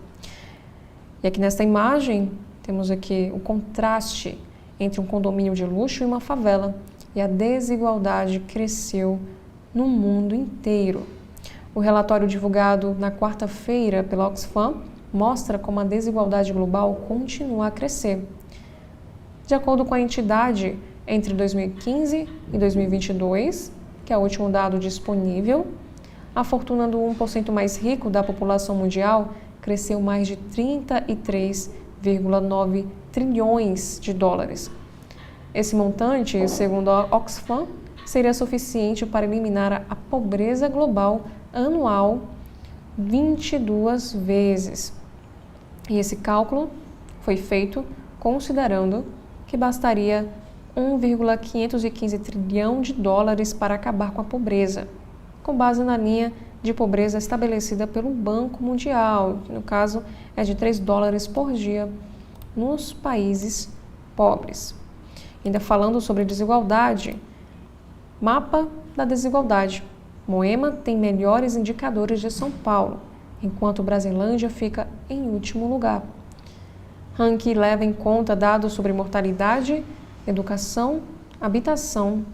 E aqui nesta imagem temos aqui o contraste entre um condomínio de luxo e uma favela, e a desigualdade cresceu no mundo inteiro. O relatório divulgado na quarta-feira pela Oxfam mostra como a desigualdade global continua a crescer. De acordo com a entidade, entre 2015 e 2022, que é o último dado disponível, a fortuna do 1% mais rico da população mundial cresceu mais de 33,9 trilhões de dólares. Esse montante, segundo a Oxfam, seria suficiente para eliminar a pobreza global anual 22 vezes. E esse cálculo foi feito considerando que bastaria 1,515 trilhão de dólares para acabar com a pobreza, com base na linha de pobreza estabelecida pelo Banco Mundial, que no caso é de 3 dólares por dia nos países pobres. Ainda falando sobre desigualdade, mapa da desigualdade. Moema tem melhores indicadores de São Paulo, enquanto Brasilândia fica em último lugar. Ranking leva em conta dados sobre mortalidade, educação, habitação,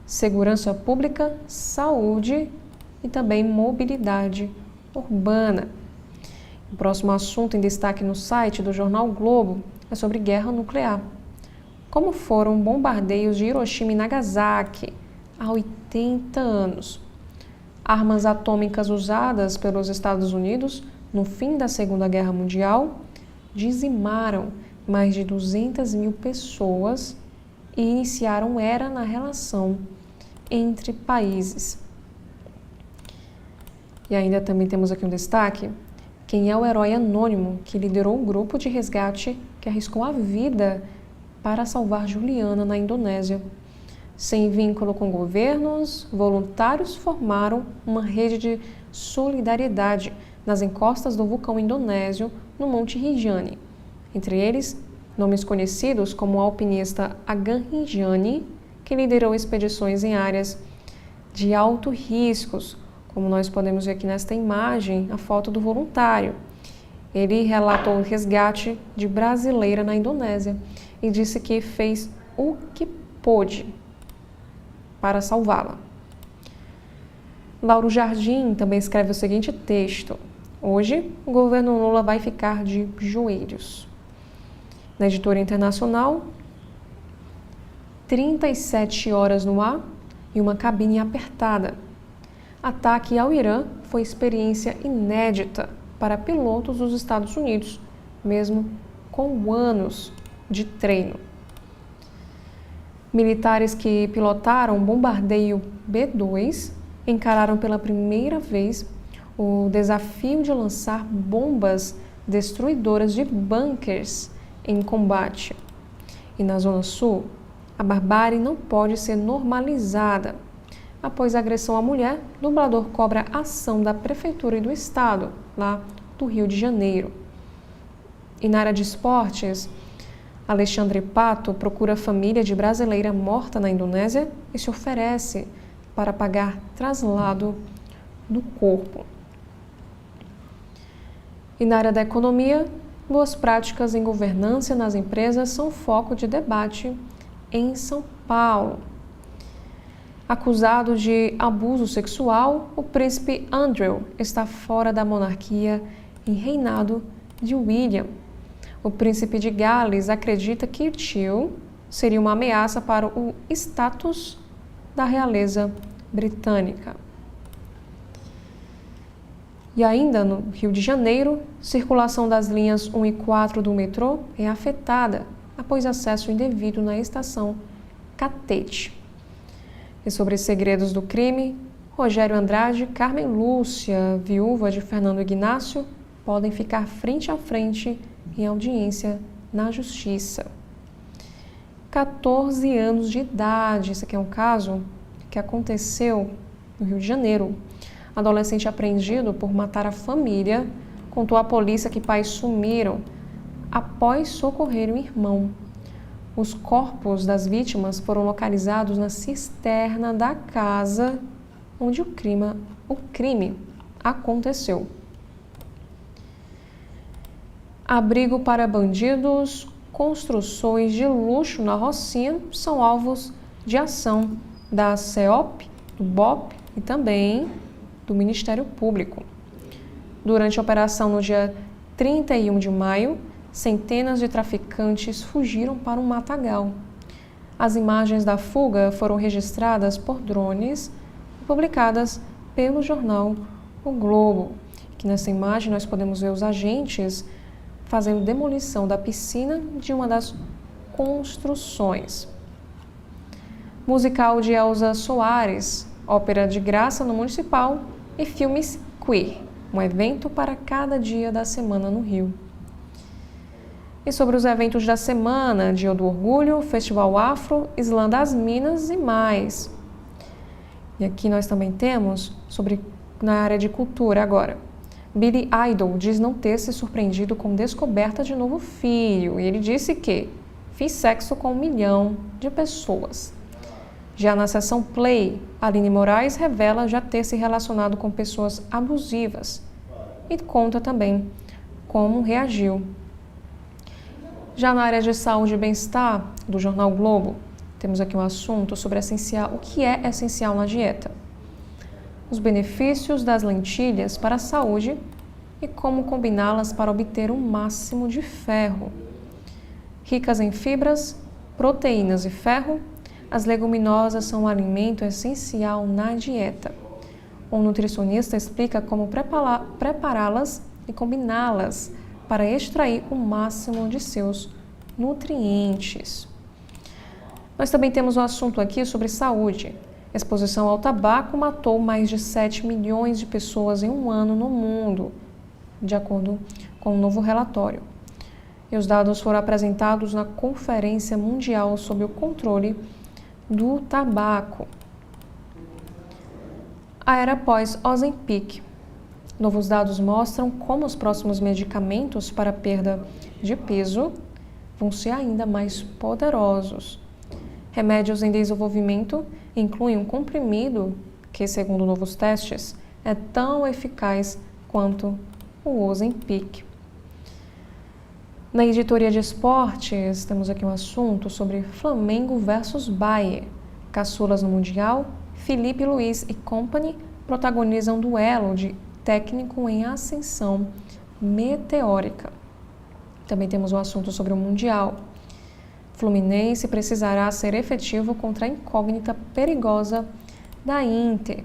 segurança pública, saúde e também mobilidade urbana. O próximo assunto em destaque no site do jornal Globo é sobre guerra nuclear. Como foram bombardeios de Hiroshima e Nagasaki há 80 anos. Armas atômicas usadas pelos Estados Unidos no fim da Segunda Guerra Mundial dizimaram mais de 200 mil pessoas e iniciaram era na relação entre países. E ainda também temos aqui um destaque: quem é o herói anônimo que liderou o grupo de resgate que arriscou a vida para salvar Juliana na Indonésia? Sem vínculo com governos, voluntários formaram uma rede de solidariedade nas encostas do vulcão indonésio no Monte Rinjani. Entre eles, nomes conhecidos como o alpinista Agan Rinjani, que liderou expedições em áreas de alto riscos, como nós podemos ver aqui nesta imagem, a foto do voluntário. Ele relatou o resgate de brasileira na Indonésia e disse que fez o que pôde para salvá-la. Lauro Jardim também escreve o seguinte texto: hoje, o governo Lula vai ficar de joelhos. Na editora internacional, 37 horas no ar e uma cabine apertada. Ataque ao Irã foi experiência inédita para pilotos dos Estados Unidos, mesmo com anos de treino. Militares que pilotaram o bombardeio B-2 encararam pela primeira vez o desafio de lançar bombas destruidoras de bunkers em combate. E na Zona Sul, a barbárie não pode ser normalizada. Após a agressão à mulher, o dublador cobra ação da Prefeitura e do Estado, lá do Rio de Janeiro. E na área de esportes, Alexandre Pato procura família de brasileira morta na Indonésia e se oferece para pagar traslado do corpo. E na área da economia, boas práticas em governança nas empresas são foco de debate em São Paulo. Acusado de abuso sexual, o príncipe Andrew está fora da monarquia em reinado de William. O príncipe de Gales acredita que o tio seria uma ameaça para o status da realeza britânica. E ainda no Rio de Janeiro, circulação das linhas 1 e 4 do metrô é afetada após acesso indevido na estação Catete. E sobre segredos do crime, Rogério Andrade e Carmen Lúcia, viúva de Fernando Ignácio, podem ficar frente a frente em audiência na Justiça. 14 anos de idade, esse aqui é um caso que aconteceu no Rio de Janeiro. Adolescente apreendido por matar a família contou à polícia que pais sumiram após socorrer o irmão. Os corpos das vítimas foram localizados na cisterna da casa onde o crime aconteceu. Abrigo para bandidos, construções de luxo na Rocinha são alvos de ação da CEOP, do BOP e também do Ministério Público. Durante a operação no dia 31 de maio, centenas de traficantes fugiram para um matagal. As imagens da fuga foram registradas por drones e publicadas pelo jornal O Globo. Aqui nessa imagem nós podemos ver os agentes fazendo demolição da piscina de uma das construções. Musical de Elza Soares, ópera de graça no Municipal e filmes queer, um evento para cada dia da semana no Rio. E sobre os eventos da semana, Dia do Orgulho, Festival Afro, Islã das Minas e mais. E aqui nós também temos na área de cultura agora. Billy Idol diz não ter se surpreendido com descoberta de novo filho. E ele disse que fiz sexo com 1 milhão de pessoas. Já na sessão Play, Aline Moraes revela já ter se relacionado com pessoas abusivas e conta também como reagiu. Já na área de saúde e bem-estar, do jornal Globo, temos aqui um assunto sobre o que é essencial na dieta. Os benefícios das lentilhas para a saúde e como combiná-las para obter o máximo de ferro. Ricas em fibras, proteínas e ferro, as leguminosas são um alimento essencial na dieta. Um nutricionista explica como prepará-las e combiná-las para extrair o máximo de seus nutrientes. Nós também temos um assunto aqui sobre saúde. Exposição ao tabaco matou mais de 7 milhões de pessoas em um ano no mundo, de acordo com um novo relatório. E os dados foram apresentados na Conferência Mundial sobre o Controle do Tabaco. A era pós-Ozempic. Novos dados mostram como os próximos medicamentos para perda de peso vão ser ainda mais poderosos. Remédios em desenvolvimento incluem um comprimido que, segundo novos testes, é tão eficaz quanto o Ozempic. Na editoria de esportes, temos aqui um assunto sobre Flamengo versus Bayern. Caçulas no Mundial, Felipe Luiz e Company protagonizam duelo de técnico em ascensão meteórica. Também temos um assunto sobre o Mundial. Fluminense precisará ser efetivo contra a incógnita perigosa da Inter.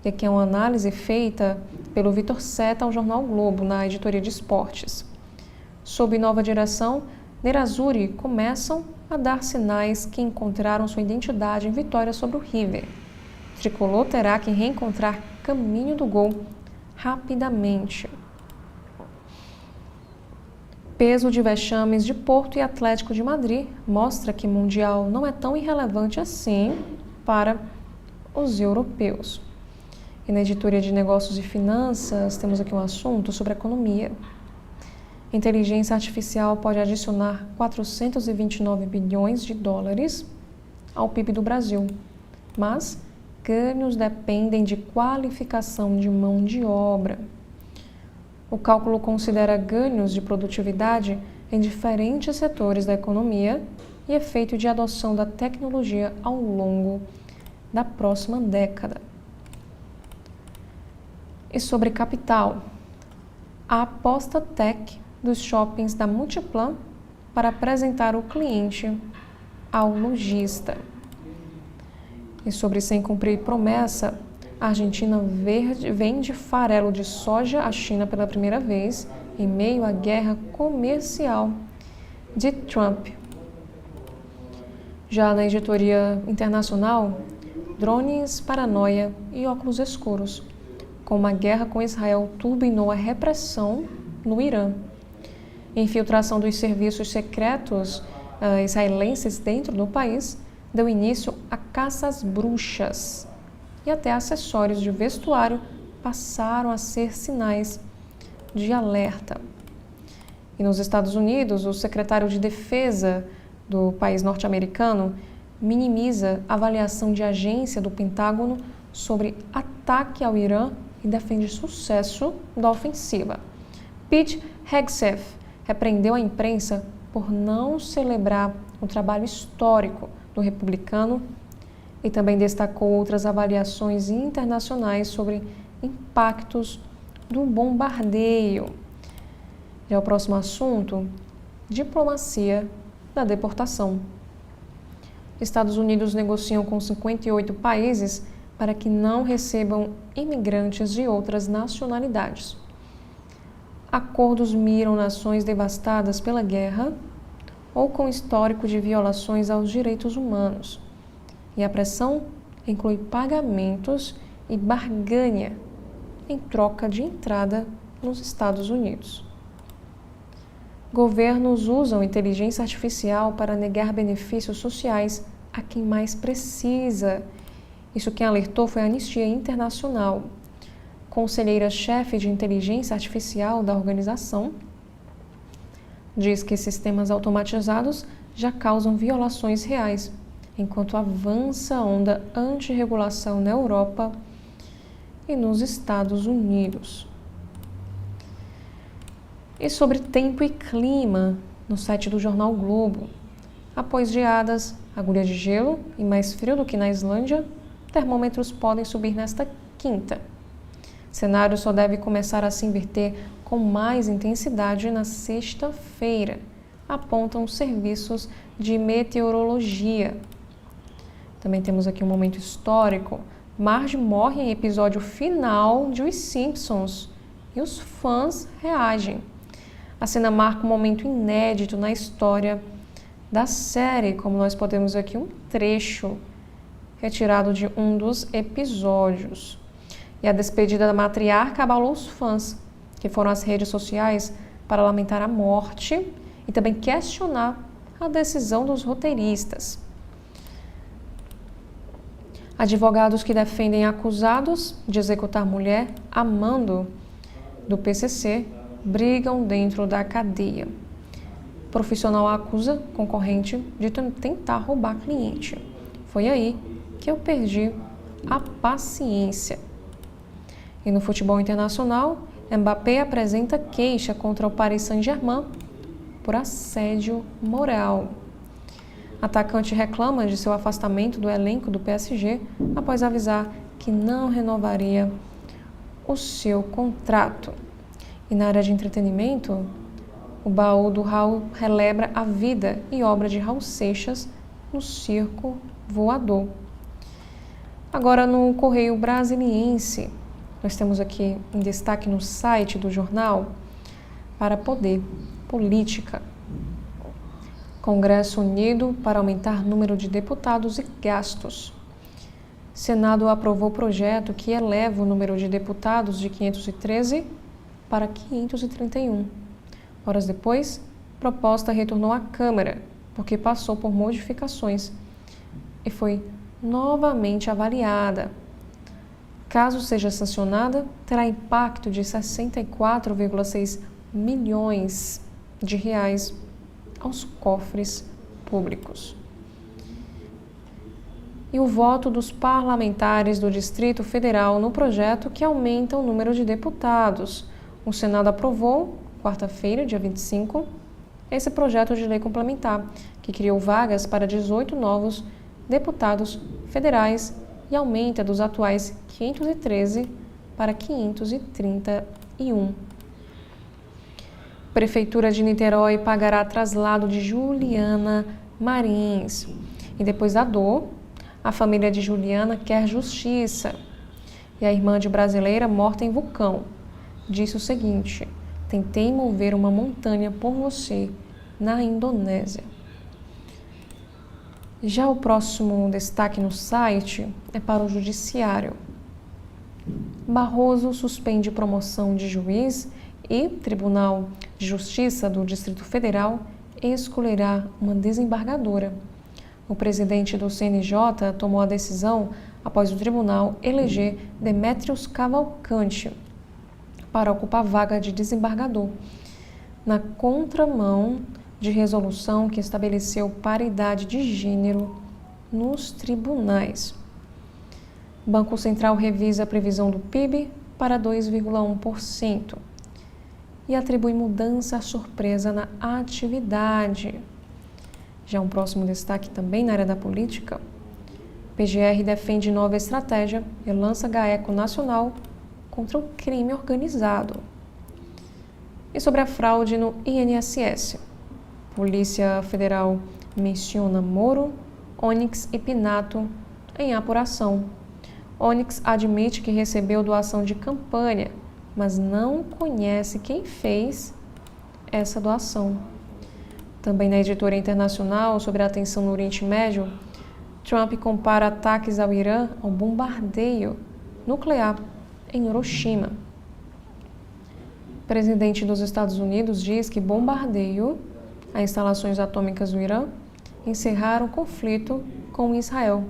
E aqui é uma análise feita pelo Vitor Seta ao jornal Globo, na editoria de esportes. Sob nova direção, Nerazzurri começam a dar sinais que encontraram sua identidade em vitória sobre o River. O tricolor terá que reencontrar caminho do gol rapidamente. Peso de vexames de Porto e Atlético de Madrid mostra que o Mundial não é tão irrelevante assim para os europeus. E na editoria de negócios e finanças, temos aqui um assunto sobre economia. Inteligência artificial pode adicionar 429 bilhões de dólares ao PIB do Brasil, mas ganhos dependem de qualificação de mão de obra. O cálculo considera ganhos de produtividade em diferentes setores da economia e efeito de adoção da tecnologia ao longo da próxima década. E sobre capital, a aposta tech dos shoppings da Multiplan para apresentar o cliente ao lojista. E sobre sem cumprir promessa, a Argentina vende farelo de soja à China pela primeira vez em meio à guerra comercial de Trump Já na editoria internacional, drones, paranoia e óculos escuros. Como a guerra com Israel turbinou a repressão no Irã. Infiltração dos serviços secretos israelenses dentro do país deu início a caça às bruxas. E até acessórios de vestuário passaram a ser sinais de alerta. E nos Estados Unidos, o secretário de Defesa do país norte-americano minimiza a avaliação de agência do Pentágono sobre ataque ao Irã e defende sucesso da ofensiva. Pete Hegseth repreendeu a imprensa por não celebrar o trabalho histórico do republicano e também destacou outras avaliações internacionais sobre impactos do bombardeio. Já o próximo assunto, diplomacia da deportação. Estados Unidos negociam com 58 países para que não recebam imigrantes de outras nacionalidades. Acordos miram nações devastadas pela guerra ou com histórico de violações aos direitos humanos. E a pressão inclui pagamentos e barganha em troca de entrada nos Estados Unidos. Governos usam inteligência artificial para negar benefícios sociais a quem mais precisa. Isso quem alertou foi a Anistia Internacional. Conselheira-chefe de inteligência artificial da organização diz que sistemas automatizados já causam violações reais, enquanto avança a onda anti-regulação na Europa e nos Estados Unidos. E sobre tempo e clima, no site do jornal Globo. Após geadas, agulha de gelo e mais frio do que na Islândia, termômetros podem subir nesta quinta. O cenário só deve começar a se inverter com mais intensidade na sexta-feira, apontam os serviços de meteorologia. Também temos aqui um momento histórico. Marge morre em episódio final de Os Simpsons e os fãs reagem. A cena marca um momento inédito na história da série, como nós podemos ver aqui um trecho retirado de um dos episódios. E a despedida da matriarca abalou os fãs, que foram às redes sociais para lamentar a morte e também questionar a decisão dos roteiristas. Advogados que defendem acusados de executar mulher a mando do PCC brigam dentro da cadeia. Profissional acusa concorrente de tentar roubar cliente. Foi aí que eu perdi a paciência. E no futebol internacional, Mbappé apresenta queixa contra o Paris Saint-Germain por assédio moral. Atacante reclama de seu afastamento do elenco do PSG após avisar que não renovaria o seu contrato. E na área de entretenimento, o baú do Raul relembra a vida e obra de Raul Seixas no Circo Voador. Agora no Correio Brasiliense, nós temos aqui em destaque no site do jornal, para poder, política. Congresso unido para aumentar número de deputados e gastos. Senado aprovou projeto que eleva o número de deputados de 513 para 531. Horas depois, proposta retornou à Câmara, porque passou por modificações e foi novamente avaliada. Caso seja sancionada, terá impacto de 64,6 milhões de reais aos cofres públicos. E o voto dos parlamentares do Distrito Federal no projeto que aumenta o número de deputados. O Senado aprovou, quarta-feira, dia 25, esse projeto de lei complementar, que criou vagas para 18 novos deputados federais e aumenta dos atuais 513 para 531. Prefeitura de Niterói pagará traslado de Juliana Marins. E depois da dor, a família de Juliana quer justiça. E a irmã de brasileira morta em vulcão disse o seguinte: tentei mover uma montanha por você na Indonésia. Já o próximo destaque no site é para o Judiciário. Barroso suspende promoção de juiz e Tribunal de Justiça do Distrito Federal escolherá uma desembargadora. O presidente do CNJ tomou a decisão após o tribunal eleger Demétrios Cavalcante para ocupar a vaga de desembargador, na contramão de resolução que estabeleceu paridade de gênero nos tribunais. O Banco Central revisa a previsão do PIB para 2,1% e atribui mudança surpresa na atividade. Já um próximo destaque também na área da política. PGR defende nova estratégia e lança GAECO nacional contra o crime organizado. E sobre a fraude no INSS. Polícia Federal menciona Moro, Onyx e Pinato em apuração. Onyx admite que recebeu doação de campanha, mas não conhece quem fez essa doação. Também na editoria internacional sobre a tensão no Oriente Médio, Trump compara ataques ao Irã ao bombardeio nuclear em Hiroshima. O presidente dos Estados Unidos diz que bombardeio a instalações atômicas do Irã encerraram o conflito com Israel,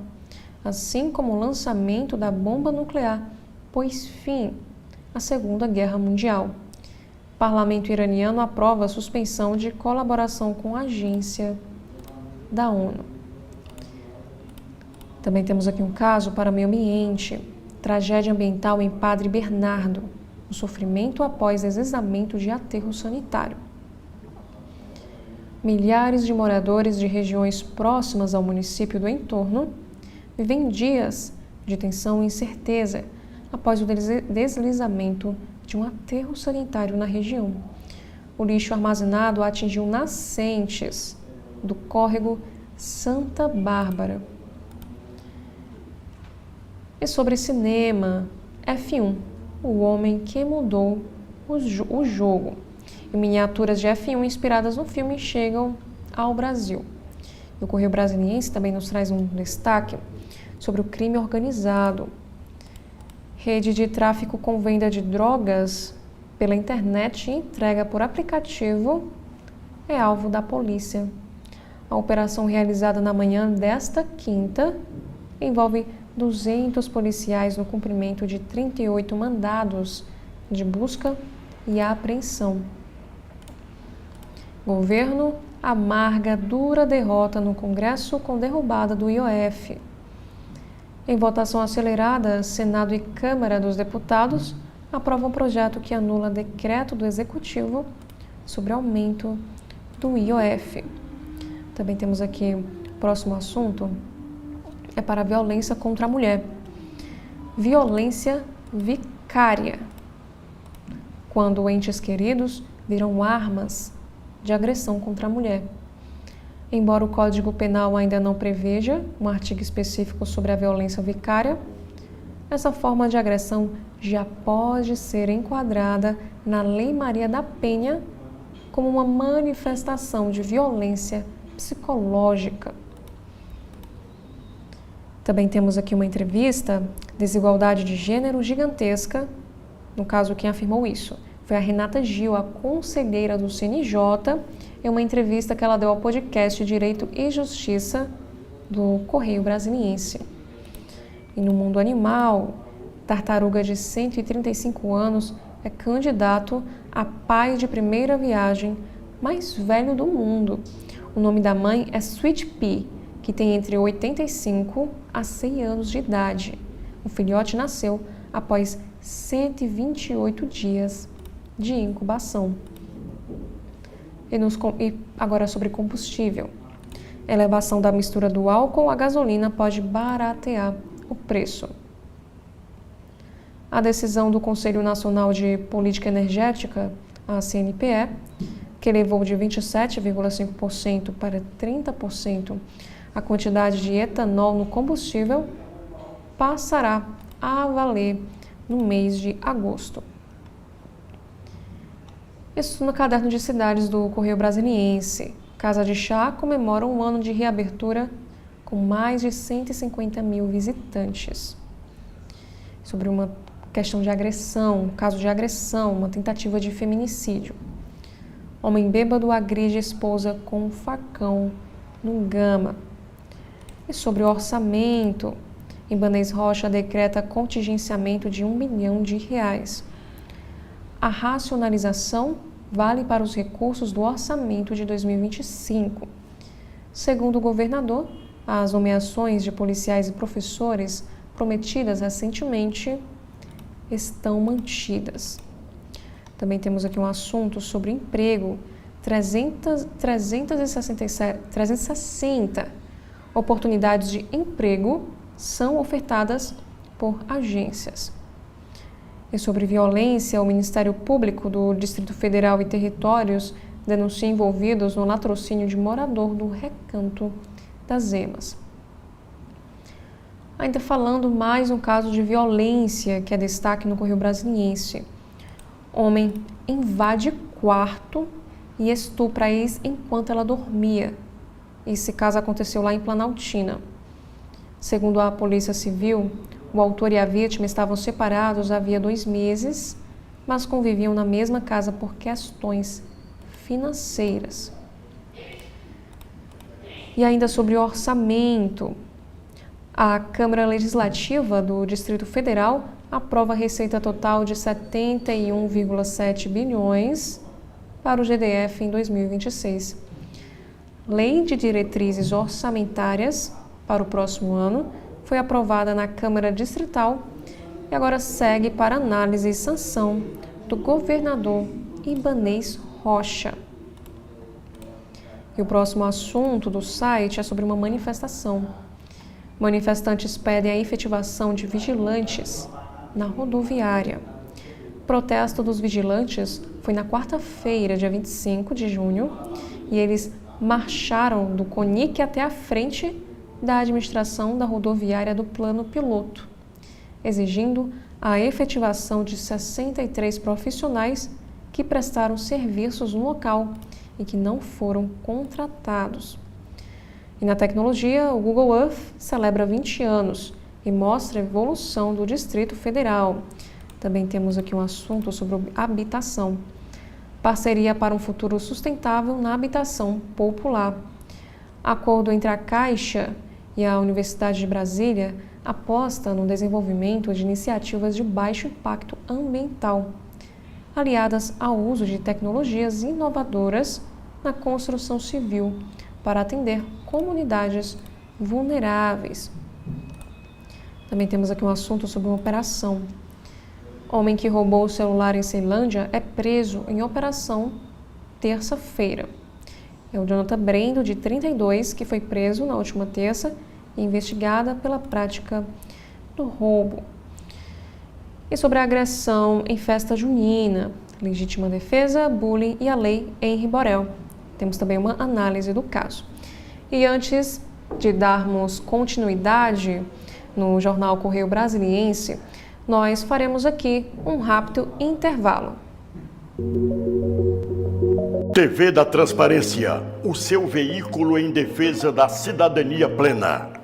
assim como o lançamento da bomba nuclear pôs fim à Segunda Guerra Mundial. O parlamento iraniano aprova a suspensão de colaboração com a agência da ONU. Também temos aqui um caso para meio ambiente, tragédia ambiental em Padre Bernardo, o sofrimento após deslizamento de aterro sanitário. Milhares de moradores de regiões próximas ao município do entorno vivem dias de tensão e incerteza após o deslizamento de um aterro sanitário na região. O lixo armazenado atingiu nascentes do córrego Santa Bárbara. E sobre cinema, F1, o homem que mudou o jogo. E miniaturas de F1 inspiradas no filme chegam ao Brasil. O Correio Brasiliense também nos traz um destaque sobre o crime organizado. Rede de tráfico com venda de drogas pela internet e entrega por aplicativo é alvo da polícia. A operação realizada na manhã desta quinta envolve 200 policiais no cumprimento de 38 mandados de busca e apreensão. Governo amarga dura derrota no Congresso com derrubada do IOF. Em votação acelerada, Senado e Câmara dos Deputados aprovam um projeto que anula decreto do Executivo sobre aumento do IOF. Também temos aqui o próximo assunto, é para a violência contra a mulher. Violência vicária. Quando entes queridos viram armas de agressão contra a mulher. Embora o Código Penal ainda não preveja um artigo específico sobre a violência vicária, essa forma de agressão já pode ser enquadrada na Lei Maria da Penha como uma manifestação de violência psicológica. Também temos aqui uma entrevista, desigualdade de gênero gigantesca. No caso, quem afirmou isso foi a Renata Gil, a conselheira do CNJ, em uma entrevista que ela deu ao podcast Direito e Justiça do Correio Brasiliense. E no mundo animal, tartaruga de 135 anos é candidato a pai de primeira viagem mais velho do mundo. O nome da mãe é Sweet Pea, que tem entre 85 a 100 anos de idade. O filhote nasceu após 128 dias de incubação. E agora sobre combustível. A elevação da mistura do álcool à gasolina pode baratear o preço. A decisão do Conselho Nacional de Política Energética, a CNPE, que elevou de 27,5% para 30% a quantidade de etanol no combustível, passará a valer no mês de agosto. Isso no caderno de cidades do Correio Brasiliense. Casa de Chá comemora um ano de reabertura com mais de 150 mil visitantes. Sobre uma questão de agressão, caso de agressão, uma tentativa de feminicídio. Homem bêbado agride esposa com um facão no Gama. E sobre o orçamento, Ibanez Rocha decreta contingenciamento de R$1 bilhão. A racionalização vale para os recursos do orçamento de 2025. Segundo o governador, as nomeações de policiais e professores prometidas recentemente estão mantidas. Também temos aqui um assunto sobre emprego. 360 oportunidades de emprego são ofertadas por agências. E sobre violência, o Ministério Público do Distrito Federal e Territórios denuncia envolvidos no latrocínio de morador do Recanto das Emas. Ainda falando mais um caso de violência que é destaque no Correio Brasiliense. Homem invade quarto e estupra a ex enquanto ela dormia. Esse caso aconteceu lá em Planaltina. Segundo a Polícia Civil, o autor e a vítima estavam separados havia 2 meses, mas conviviam na mesma casa por questões financeiras. E ainda sobre orçamento, a Câmara Legislativa do Distrito Federal aprova a receita total de 71,7 bilhões para o GDF em 2026. Lei de Diretrizes Orçamentárias para o próximo ano foi aprovada na Câmara Distrital e agora segue para análise e sanção do governador Ibanez Rocha. E o próximo assunto do site é sobre uma manifestação. Manifestantes pedem a efetivação de vigilantes na rodoviária. O protesto dos vigilantes foi na quarta-feira, dia 25 de junho, e eles marcharam do CONIC até a frente da administração da rodoviária do Plano Piloto, exigindo a efetivação de 63 profissionais que prestaram serviços no local e que não foram contratados. E na tecnologia, o Google Earth celebra 20 anos e mostra a evolução do Distrito Federal. Também temos aqui um assunto sobre habitação. Parceria para um futuro sustentável na habitação popular. Acordo entre a Caixa e a Universidade de Brasília aposta no desenvolvimento de iniciativas de baixo impacto ambiental, aliadas ao uso de tecnologias inovadoras na construção civil para atender comunidades vulneráveis. Também temos aqui um assunto sobre uma operação. Homem que roubou o celular em Ceilândia é preso em operação terça-feira. É o Jonathan Brendo, de 32, que foi preso na última terça e investigada pela prática do roubo. E sobre a agressão em festa junina, legítima defesa, bullying e a lei Henri Borel. Temos também uma análise do caso. E antes de darmos continuidade no jornal Correio Brasiliense, nós faremos aqui um rápido intervalo. TV da Transparência, o seu veículo em defesa da cidadania plena.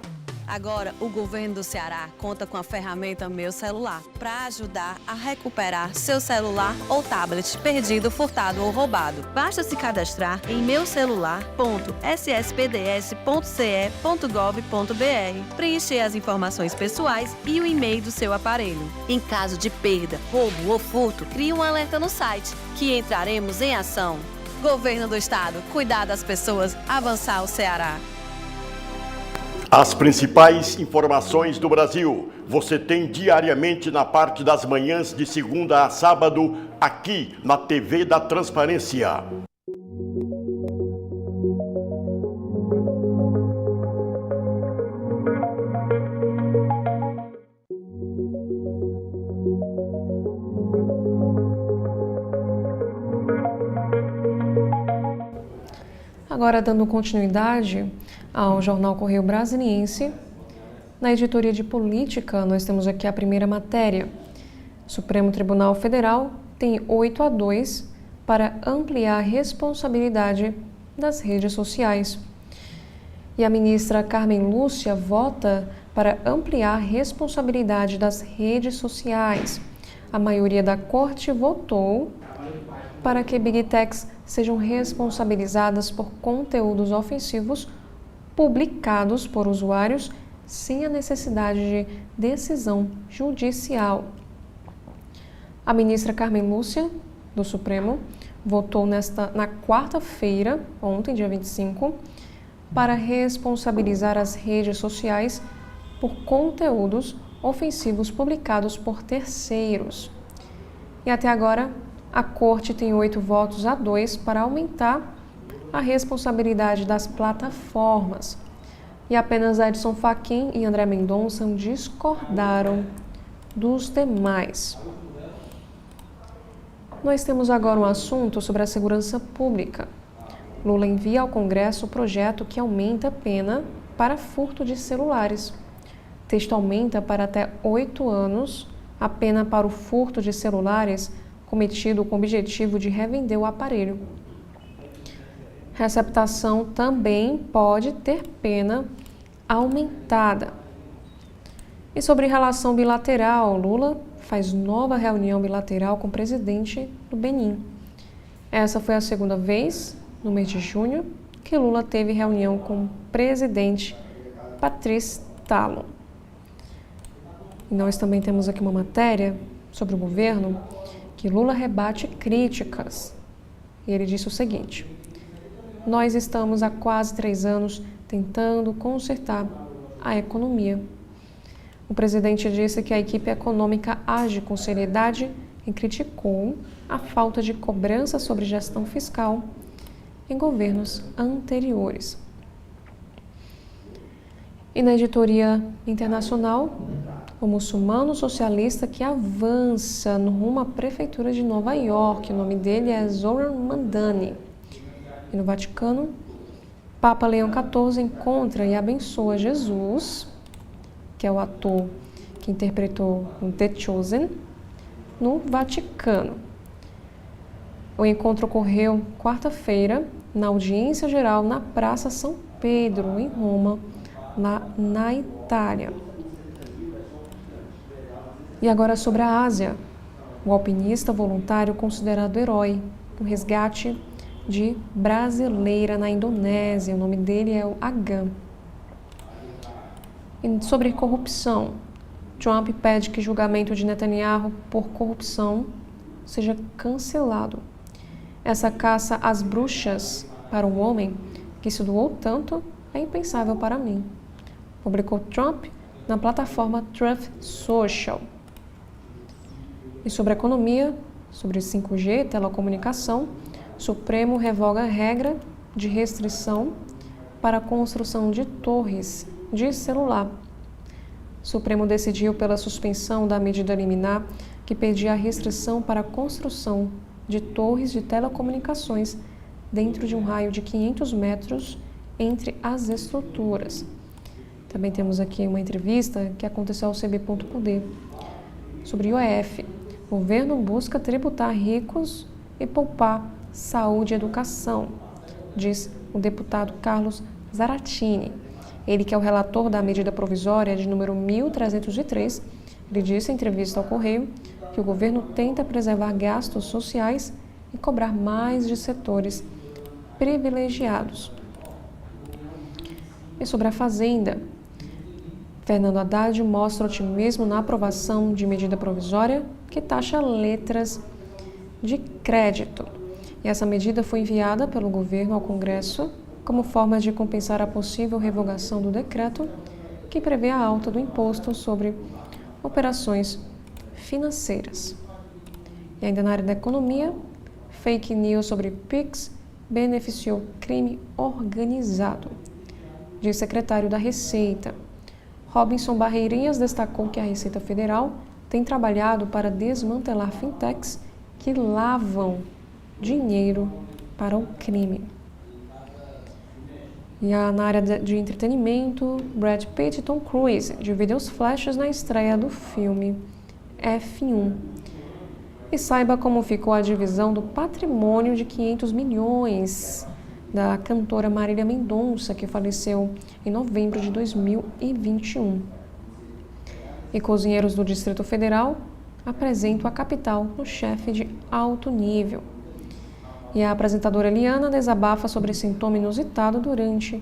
Agora, o governo do Ceará conta com a ferramenta Meu Celular para ajudar a recuperar seu celular ou tablet perdido, furtado ou roubado. Basta se cadastrar em meucelular.sspds.ce.gov.br, preencher as informações pessoais e o e-mail do seu aparelho. Em caso de perda, roubo ou furto, crie um alerta no site, que entraremos em ação. Governo do Estado, cuidar das pessoas, avançar o Ceará. As principais informações do Brasil você tem diariamente na parte das manhãs de segunda a sábado, aqui na TV da Transparência. Agora, dando continuidade ao jornal Correio Brasiliense, na editoria de política, nós temos aqui a primeira matéria. O Supremo Tribunal Federal tem 8-2 para ampliar a responsabilidade das redes sociais. E a ministra Carmen Lúcia vota para ampliar a responsabilidade das redes sociais. A maioria da corte votou para que Big Techs sejam responsabilizadas por conteúdos ofensivos publicados por usuários sem a necessidade de decisão judicial. A ministra Carmen Lúcia, do Supremo, votou na quarta-feira, ontem, dia 25, para responsabilizar as redes sociais por conteúdos ofensivos publicados por terceiros. E até agora, a Corte tem 8 votos a 2 para aumentar a responsabilidade das plataformas. E apenas Edson Fachin e André Mendonça discordaram dos demais. Nós temos agora um assunto sobre a segurança pública. Lula envia ao Congresso o projeto que aumenta a pena para furto de celulares. O texto aumenta para até 8 anos a pena para o furto de celulares cometido com o objetivo de revender o aparelho. Receptação também pode ter pena aumentada. E sobre relação bilateral, Lula faz nova reunião bilateral com o presidente do Benin. Essa foi a segunda vez, no mês de junho, que Lula teve reunião com o presidente Patrice Talon. E nós também temos aqui uma matéria sobre o governo que Lula rebate críticas. E ele disse o seguinte: nós estamos há quase 3 anos tentando consertar a economia. O presidente disse que a equipe econômica age com seriedade e criticou a falta de cobrança sobre gestão fiscal em governos anteriores. E na editoria internacional, o muçulmano socialista que avança no rumo à prefeitura de Nova York. O nome dele é Zohran Mamdani. E no Vaticano, Papa Leão XIV encontra e abençoa Jesus, que é o ator que interpretou The Chosen, no Vaticano. O encontro ocorreu quarta-feira, na audiência geral na Praça São Pedro, em Roma, na Itália. E agora sobre a Ásia. O alpinista voluntário considerado herói no resgate de brasileira na Indonésia. O nome dele é o Agam. E sobre corrupção. Trump pede que julgamento de Netanyahu por corrupção seja cancelado. Essa caça às bruxas para o homem que se doou tanto é impensável para mim, publicou Trump na plataforma Truth Social. E sobre a economia, sobre 5G, telecomunicação, o Supremo revoga a regra de restrição para a construção de torres de celular. O Supremo decidiu pela suspensão da medida liminar que pedia a restrição para a construção de torres de telecomunicações dentro de um raio de 500 metros entre as estruturas. Também temos aqui uma entrevista que aconteceu ao CB.poder sobre IOF. O governo busca tributar ricos e poupar saúde e educação, diz o deputado Carlos Zaratini. Ele que é o relator da medida provisória de número 1303, ele disse em entrevista ao Correio que o governo tenta preservar gastos sociais e cobrar mais de setores privilegiados. E sobre a Fazenda, Fernando Haddad mostra otimismo na aprovação de medida provisória que taxa letras de crédito. E essa medida foi enviada pelo governo ao Congresso como forma de compensar a possível revogação do decreto que prevê a alta do imposto sobre operações financeiras. E ainda na área da economia, fake news sobre PIX beneficiou crime organizado, diz secretário da Receita. Robinson Barreirinhas destacou que a Receita Federal tem trabalhado para desmantelar fintechs que lavam dinheiro para o crime. E na área de entretenimento, Brad Pitt e Tom Cruise dividem os flashes na estreia do filme F1. E saiba como ficou a divisão do patrimônio de 500 milhões da cantora Marília Mendonça, que faleceu em novembro de 2021. E cozinheiros do Distrito Federal apresentam a capital no chefe de alto nível. E a apresentadora Eliana desabafa sobre sintoma inusitado durante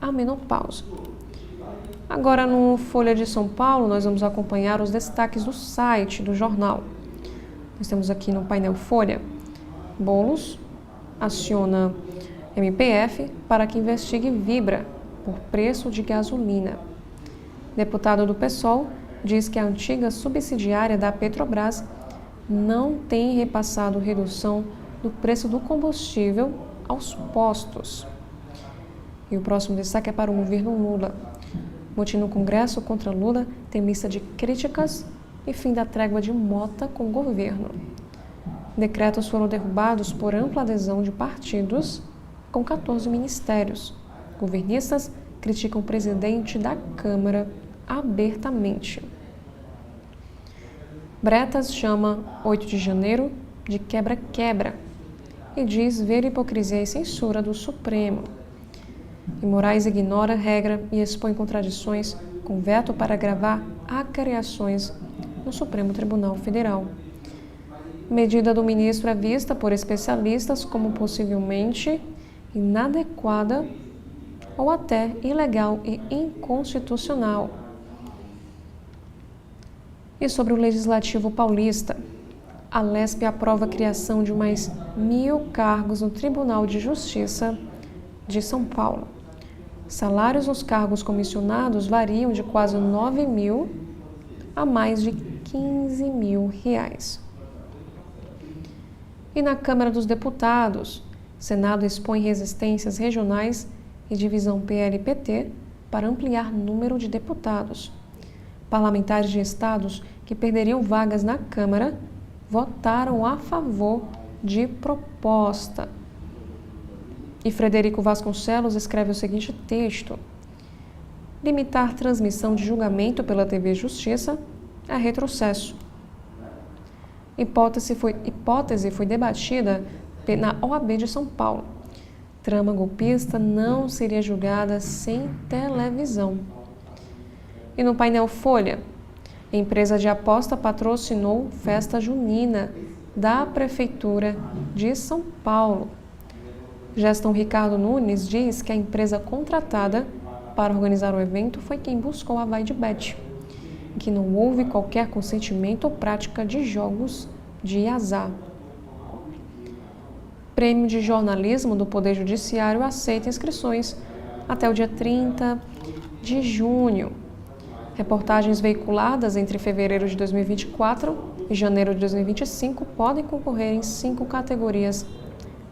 a menopausa. Agora, no Folha de São Paulo, nós vamos acompanhar os destaques do site do jornal. Nós temos aqui no painel Folha: Boulos aciona MPF para que investigue Vibra por preço de gasolina. Deputado do PSOL diz que a antiga subsidiária da Petrobras não tem repassado redução do preço do combustível aos postos. E o próximo destaque é para o governo Lula. Motim no Congresso contra Lula tem lista de críticas e fim da trégua de Mota com o governo. Decretos foram derrubados por ampla adesão de partidos com 14 ministérios. Governistas criticam o presidente da Câmara abertamente. Bretas chama 8 de janeiro de quebra-quebra e diz ver hipocrisia e censura do Supremo. E Moraes ignora regra e expõe contradições com veto para gravar acariações no Supremo Tribunal Federal. Medida do ministro é vista por especialistas como possivelmente inadequada ou até ilegal e inconstitucional. E sobre o Legislativo Paulista, a Lespe aprova a criação de mais 1.000 cargos no Tribunal de Justiça de São Paulo. Salários nos cargos comissionados variam de quase 9.000 a mais de 15.000 reais. E na Câmara dos Deputados, Senado expõe resistências regionais e divisão PL-PT para ampliar número de deputados. Parlamentares de estados que perderiam vagas na Câmara votaram a favor de proposta. E Frederico Vasconcelos escreve o seguinte texto: limitar transmissão de julgamento pela TV Justiça é retrocesso. Hipótese foi debatida na OAB de São Paulo. Trama golpista não seria julgada sem televisão. E no painel Folha, empresa de aposta patrocinou festa junina da Prefeitura de São Paulo. Gestão Ricardo Nunes diz que a empresa contratada para organizar o evento foi quem buscou a Vai de Bet, e que não houve qualquer consentimento ou prática de jogos de azar. Prêmio de Jornalismo do Poder Judiciário aceita inscrições até o dia 30 de junho. Reportagens veiculadas entre fevereiro de 2024 e janeiro de 2025 podem concorrer em 5 categorias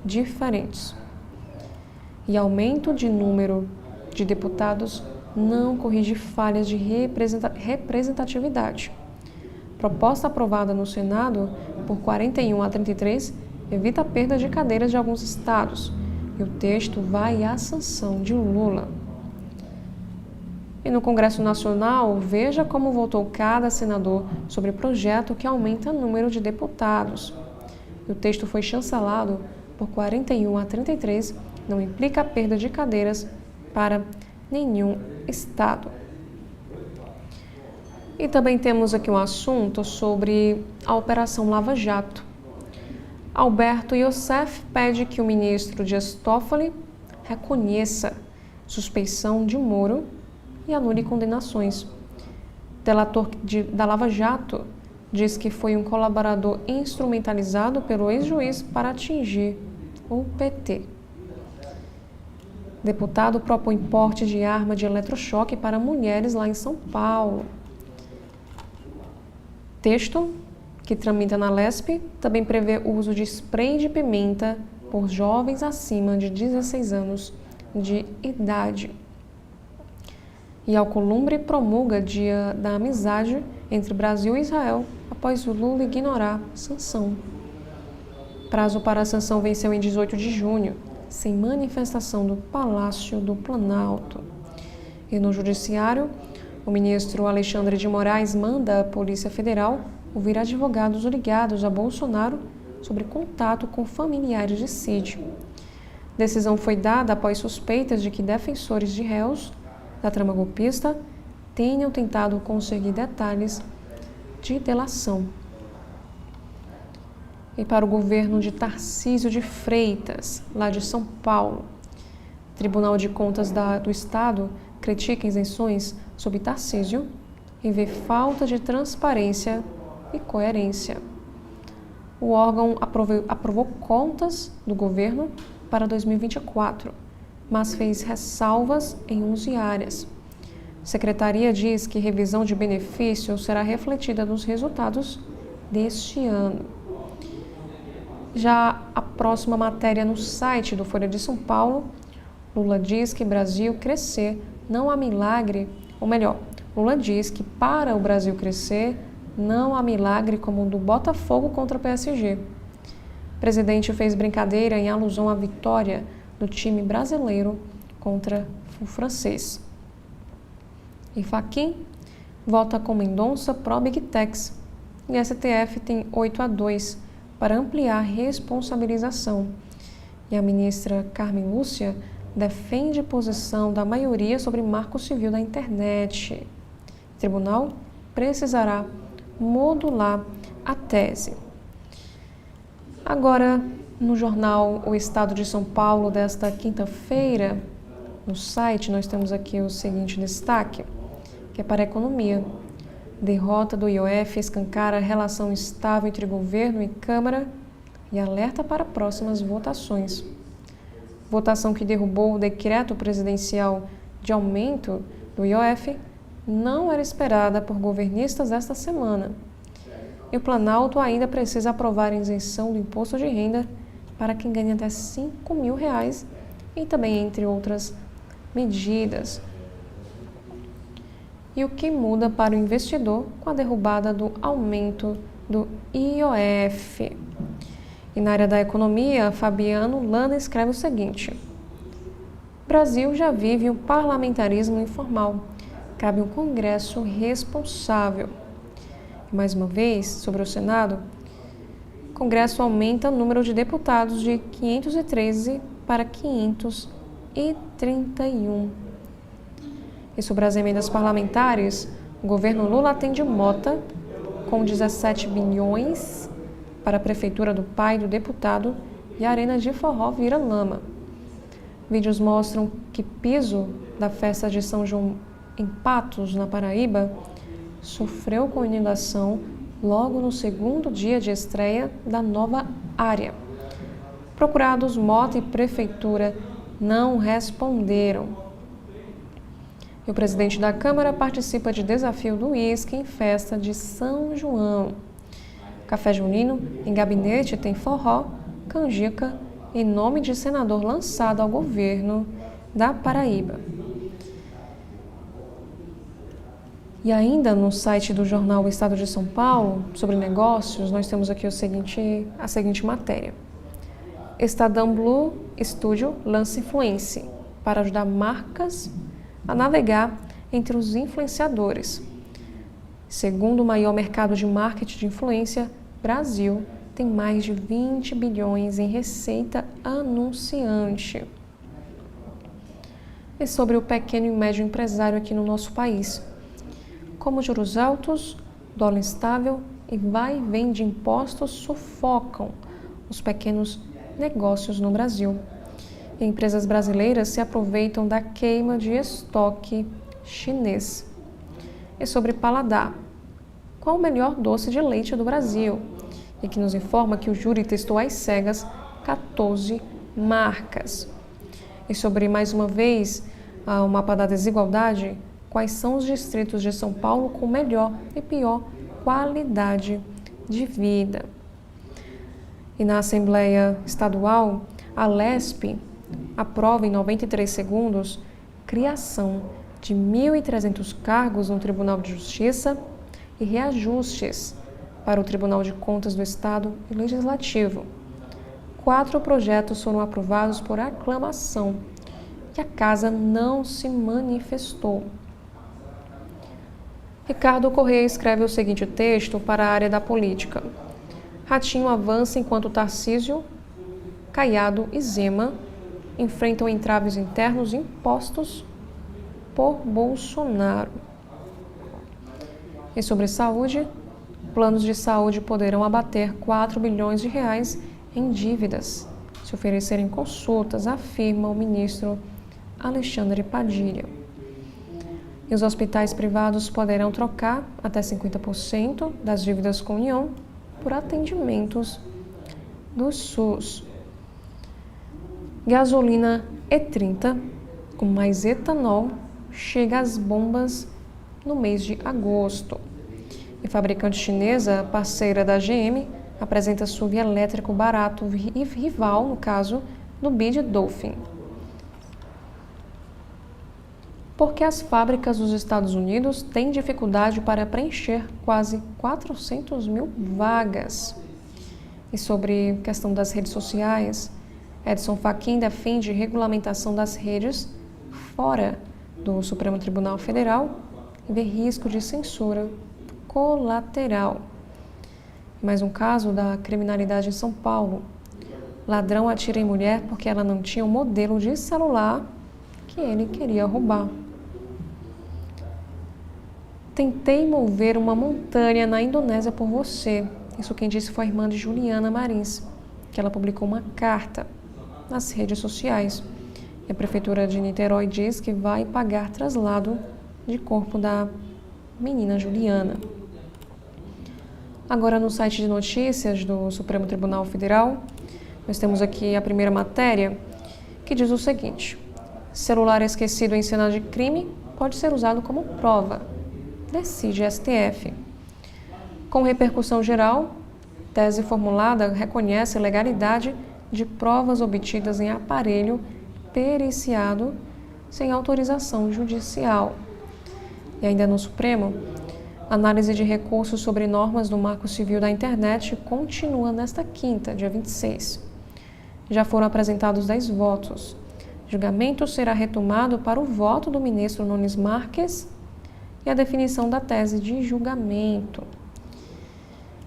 diferentes. E aumento de número de deputados não corrige falhas de representatividade. Proposta aprovada no Senado por 41 a 33 evita a perda de cadeiras de alguns estados e o texto vai à sanção de Lula. E no Congresso Nacional, veja como votou cada senador sobre o projeto que aumenta o número de deputados. E o texto foi chancelado por 41 a 33, não implica a perda de cadeiras para nenhum estado. E também temos aqui um assunto sobre a Operação Lava Jato. Alberto Youssef pede que o ministro Dias Toffoli reconheça suspeição de Moro e anule condenações. Delator da Lava Jato diz que foi um colaborador instrumentalizado pelo ex-juiz para atingir o PT. Deputado propõe porte de arma de eletrochoque para mulheres lá em São Paulo. Texto que tramita na Lespe também prevê o uso de spray de pimenta por jovens acima de 16 anos de idade. E Alcolumbre promulga Dia da Amizade entre Brasil e Israel após o Lula ignorar sanção. Prazo para a sanção venceu em 18 de junho, sem manifestação do Palácio do Planalto. E no Judiciário, o ministro Alexandre de Moraes manda a Polícia Federal ouvir advogados ligados a Bolsonaro sobre contato com familiares de Cid. Decisão foi dada após suspeitas de que defensores de réus da trama golpista tenham tentado conseguir detalhes de delação. E para o governo de Tarcísio de Freitas, lá de São Paulo, Tribunal de Contas do Estado critica isenções sob Tarcísio e vê falta de transparência e coerência. O órgão aprovou contas do governo para 2024, mas fez ressalvas em 11 áreas. A secretaria diz que revisão de benefícios será refletida nos resultados deste ano. Já a próxima matéria no site do Folha de São Paulo, Lula diz que Brasil crescer não há milagre, ou melhor, Lula diz que para o Brasil crescer não há milagre como o do Botafogo contra o PSG. O presidente fez brincadeira em alusão à vitória do time brasileiro contra o francês. E Fachin vota com Mendonça pró-Big Techs. E STF tem 8-2 para ampliar a responsabilização. E a ministra Carmen Lúcia defende posição da maioria sobre marco civil da internet. O tribunal precisará modular a tese. Agora, no jornal O Estado de São Paulo desta quinta-feira, no site nós temos aqui o seguinte destaque, que é para a economia. Derrota do IOF escancara a relação estável entre governo e Câmara e alerta para próximas votações. Votação que derrubou o decreto presidencial de aumento do IOF não era esperada por governistas esta semana. E o Planalto ainda precisa aprovar a isenção do imposto de renda para quem ganha até R$ 5.000 e também entre outras medidas. E o que muda para o investidor com a derrubada do aumento do IOF? E na área da economia, Fabiano Lana escreve o seguinte: Brasil já vive um parlamentarismo informal. Cabe um Congresso responsável. E mais uma vez, sobre o Senado, o Congresso aumenta o número de deputados de 513 para 531. E sobre as emendas parlamentares, o governo Lula atende Mota com 17 bilhões para a prefeitura do pai do deputado e a arena de forró vira lama. Vídeos mostram que piso da festa de São João em Patos, na Paraíba, sofreu com inundação logo no segundo dia de estreia da nova área. Procurados, Mota e prefeitura não responderam. E o presidente da Câmara participa de desafio do uísque em festa de São João. Café junino em gabinete tem forró, canjica e nome de senador lançado ao governo da Paraíba. E ainda no site do jornal O Estado de São Paulo, sobre negócios, nós temos aqui a seguinte matéria. Estadão Blue Studio lança Influence para ajudar marcas a navegar entre os influenciadores. Segundo o maior mercado de marketing de influência, Brasil tem mais de 20 bilhões em receita anunciante. E sobre o pequeno e médio empresário aqui no nosso país. Como juros altos, dólar instável e vai e vem de impostos sufocam os pequenos negócios no Brasil. E empresas brasileiras se aproveitam da queima de estoque chinês. E sobre paladar. Qual o melhor doce de leite do Brasil? E que nos informa que o júri testou às cegas 14 marcas. E sobre, mais uma vez, o mapa da desigualdade, quais são os distritos de São Paulo com melhor e pior qualidade de vida. E na Assembleia Estadual, a LESP aprova em 93 segundos criação de 1.300 cargos no Tribunal de Justiça e reajustes para o Tribunal de Contas do Estado e Legislativo. 4 projetos foram aprovados por aclamação e a Casa não se manifestou. Ricardo Corrêa escreve o seguinte texto para a área da política. Ratinho avança enquanto Tarcísio, Caiado e Zema enfrentam entraves internos impostos por Bolsonaro. E sobre saúde, planos de saúde poderão abater 4 bilhões de reais em dívidas, se oferecerem consultas, afirma o ministro Alexandre Padilha. E os hospitais privados poderão trocar até 50% das dívidas com a União por atendimentos do SUS. Gasolina E30 com mais etanol chega às bombas no mês de agosto. E fabricante chinesa, parceira da GM, apresenta SUV elétrico barato e rival, no caso, do BYD Dolphin. Porque as fábricas dos Estados Unidos têm dificuldade para preencher quase 400 mil vagas. E sobre a questão das redes sociais, Edson Fachin defende regulamentação das redes fora do Supremo Tribunal Federal e vê risco de censura colateral. Mais um caso da criminalidade em São Paulo. Ladrão atira em mulher porque ela não tinha o modelo de celular que ele queria roubar. Tentei mover uma montanha na Indonésia por você. Isso quem disse foi a irmã de Juliana Marins, que ela publicou uma carta nas redes sociais. E a Prefeitura de Niterói diz que vai pagar traslado de corpo da menina Juliana. Agora, no site de notícias do Supremo Tribunal Federal, nós temos aqui a primeira matéria, que diz o seguinte: celular esquecido em cena de crime pode ser usado como prova, decide STF. Com repercussão geral, tese formulada reconhece a legalidade de provas obtidas em aparelho periciado sem autorização judicial. E ainda no Supremo, análise de recursos sobre normas do Marco Civil da Internet continua nesta quinta, dia 26. Já foram apresentados 10 votos. Julgamento será retomado para o voto do ministro Nunes Marques e a definição da tese de julgamento.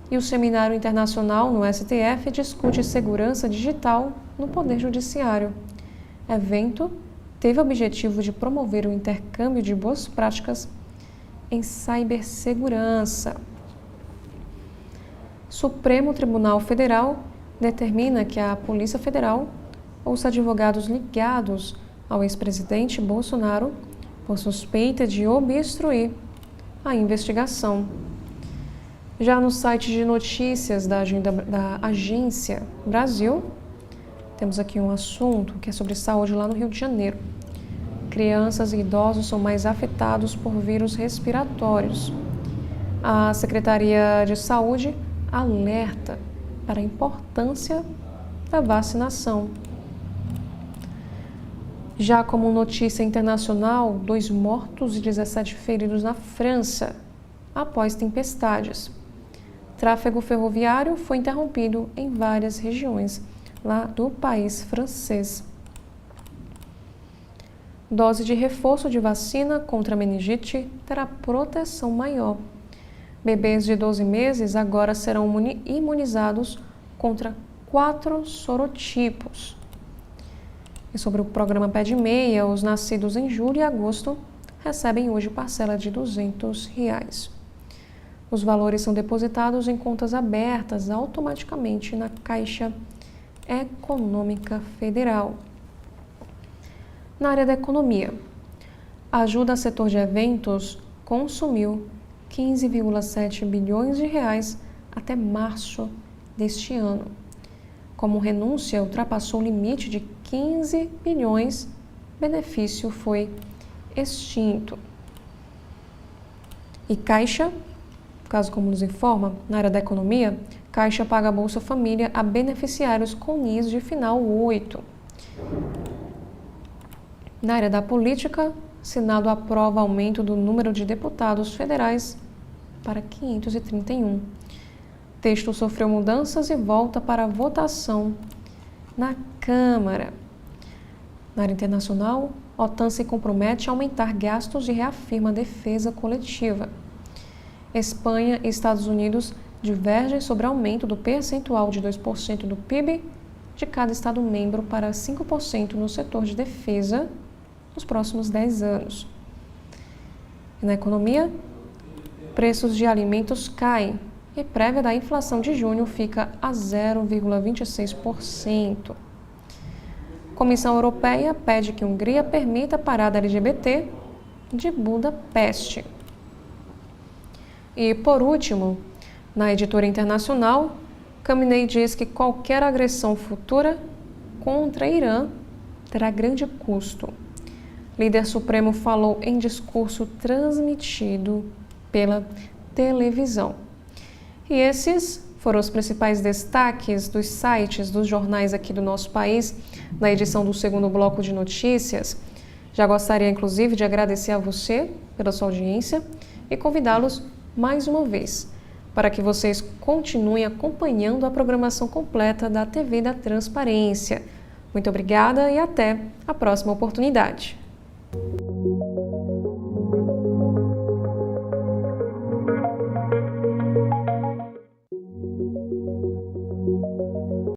E o Seminário Internacional no STF discute segurança digital no Poder Judiciário. Evento teve o objetivo de promover o intercâmbio de boas práticas em cibersegurança. Supremo Tribunal Federal determina que a Polícia Federal ouça advogados ligados ao ex-presidente Bolsonaro por suspeita de obstruir a investigação. Já no site de notícias da Agência Brasil, temos aqui um assunto que é sobre saúde lá no Rio de Janeiro. Crianças e idosos são mais afetados por vírus respiratórios. A Secretaria de Saúde alerta para a importância da vacinação. Já como notícia internacional, 2 mortos e 17 feridos na França após tempestades. Tráfego ferroviário foi interrompido em várias regiões lá do país francês. Dose de reforço de vacina contra meningite terá proteção maior. Bebês de 12 meses agora serão imunizados contra 4 sorotipos. E sobre o programa Pé de Meia, os nascidos em julho e agosto recebem hoje parcela de R$ 200. Os valores são depositados em contas abertas automaticamente na Caixa Econômica Federal. Na área da economia, a ajuda ao setor de eventos consumiu 15,7 bilhões de reais até março deste ano. Como renúncia ultrapassou o limite de 15 bilhões, benefício foi extinto. E Caixa, caso como nos informa, na área da economia, Caixa paga a Bolsa Família a beneficiários com NIS de final 8. Na área da política, Senado aprova aumento do número de deputados federais para 531. Texto sofreu mudanças e volta para votação na Câmara. Na área internacional, OTAN se compromete a aumentar gastos e reafirma a defesa coletiva. Espanha e Estados Unidos divergem sobre aumento do percentual de 2% do PIB de cada Estado-membro para 5% no setor de defesa nos próximos 10 anos. E na economia, preços de alimentos caem e prévia da inflação de junho fica a 0,26%. Comissão Europeia pede que Hungria permita a parada LGBT de Budapeste. E, por último, na editora internacional, Khamenei diz que qualquer agressão futura contra Irã terá grande custo. Líder supremo falou em discurso transmitido pela televisão. E esses foram os principais destaques dos sites, dos jornais aqui do nosso país, na edição do segundo bloco de notícias. Já gostaria, inclusive, de agradecer a você pela sua audiência e convidá-los mais uma vez para que vocês continuem acompanhando a programação completa da TV da Transparência. Muito obrigada e até a próxima oportunidade.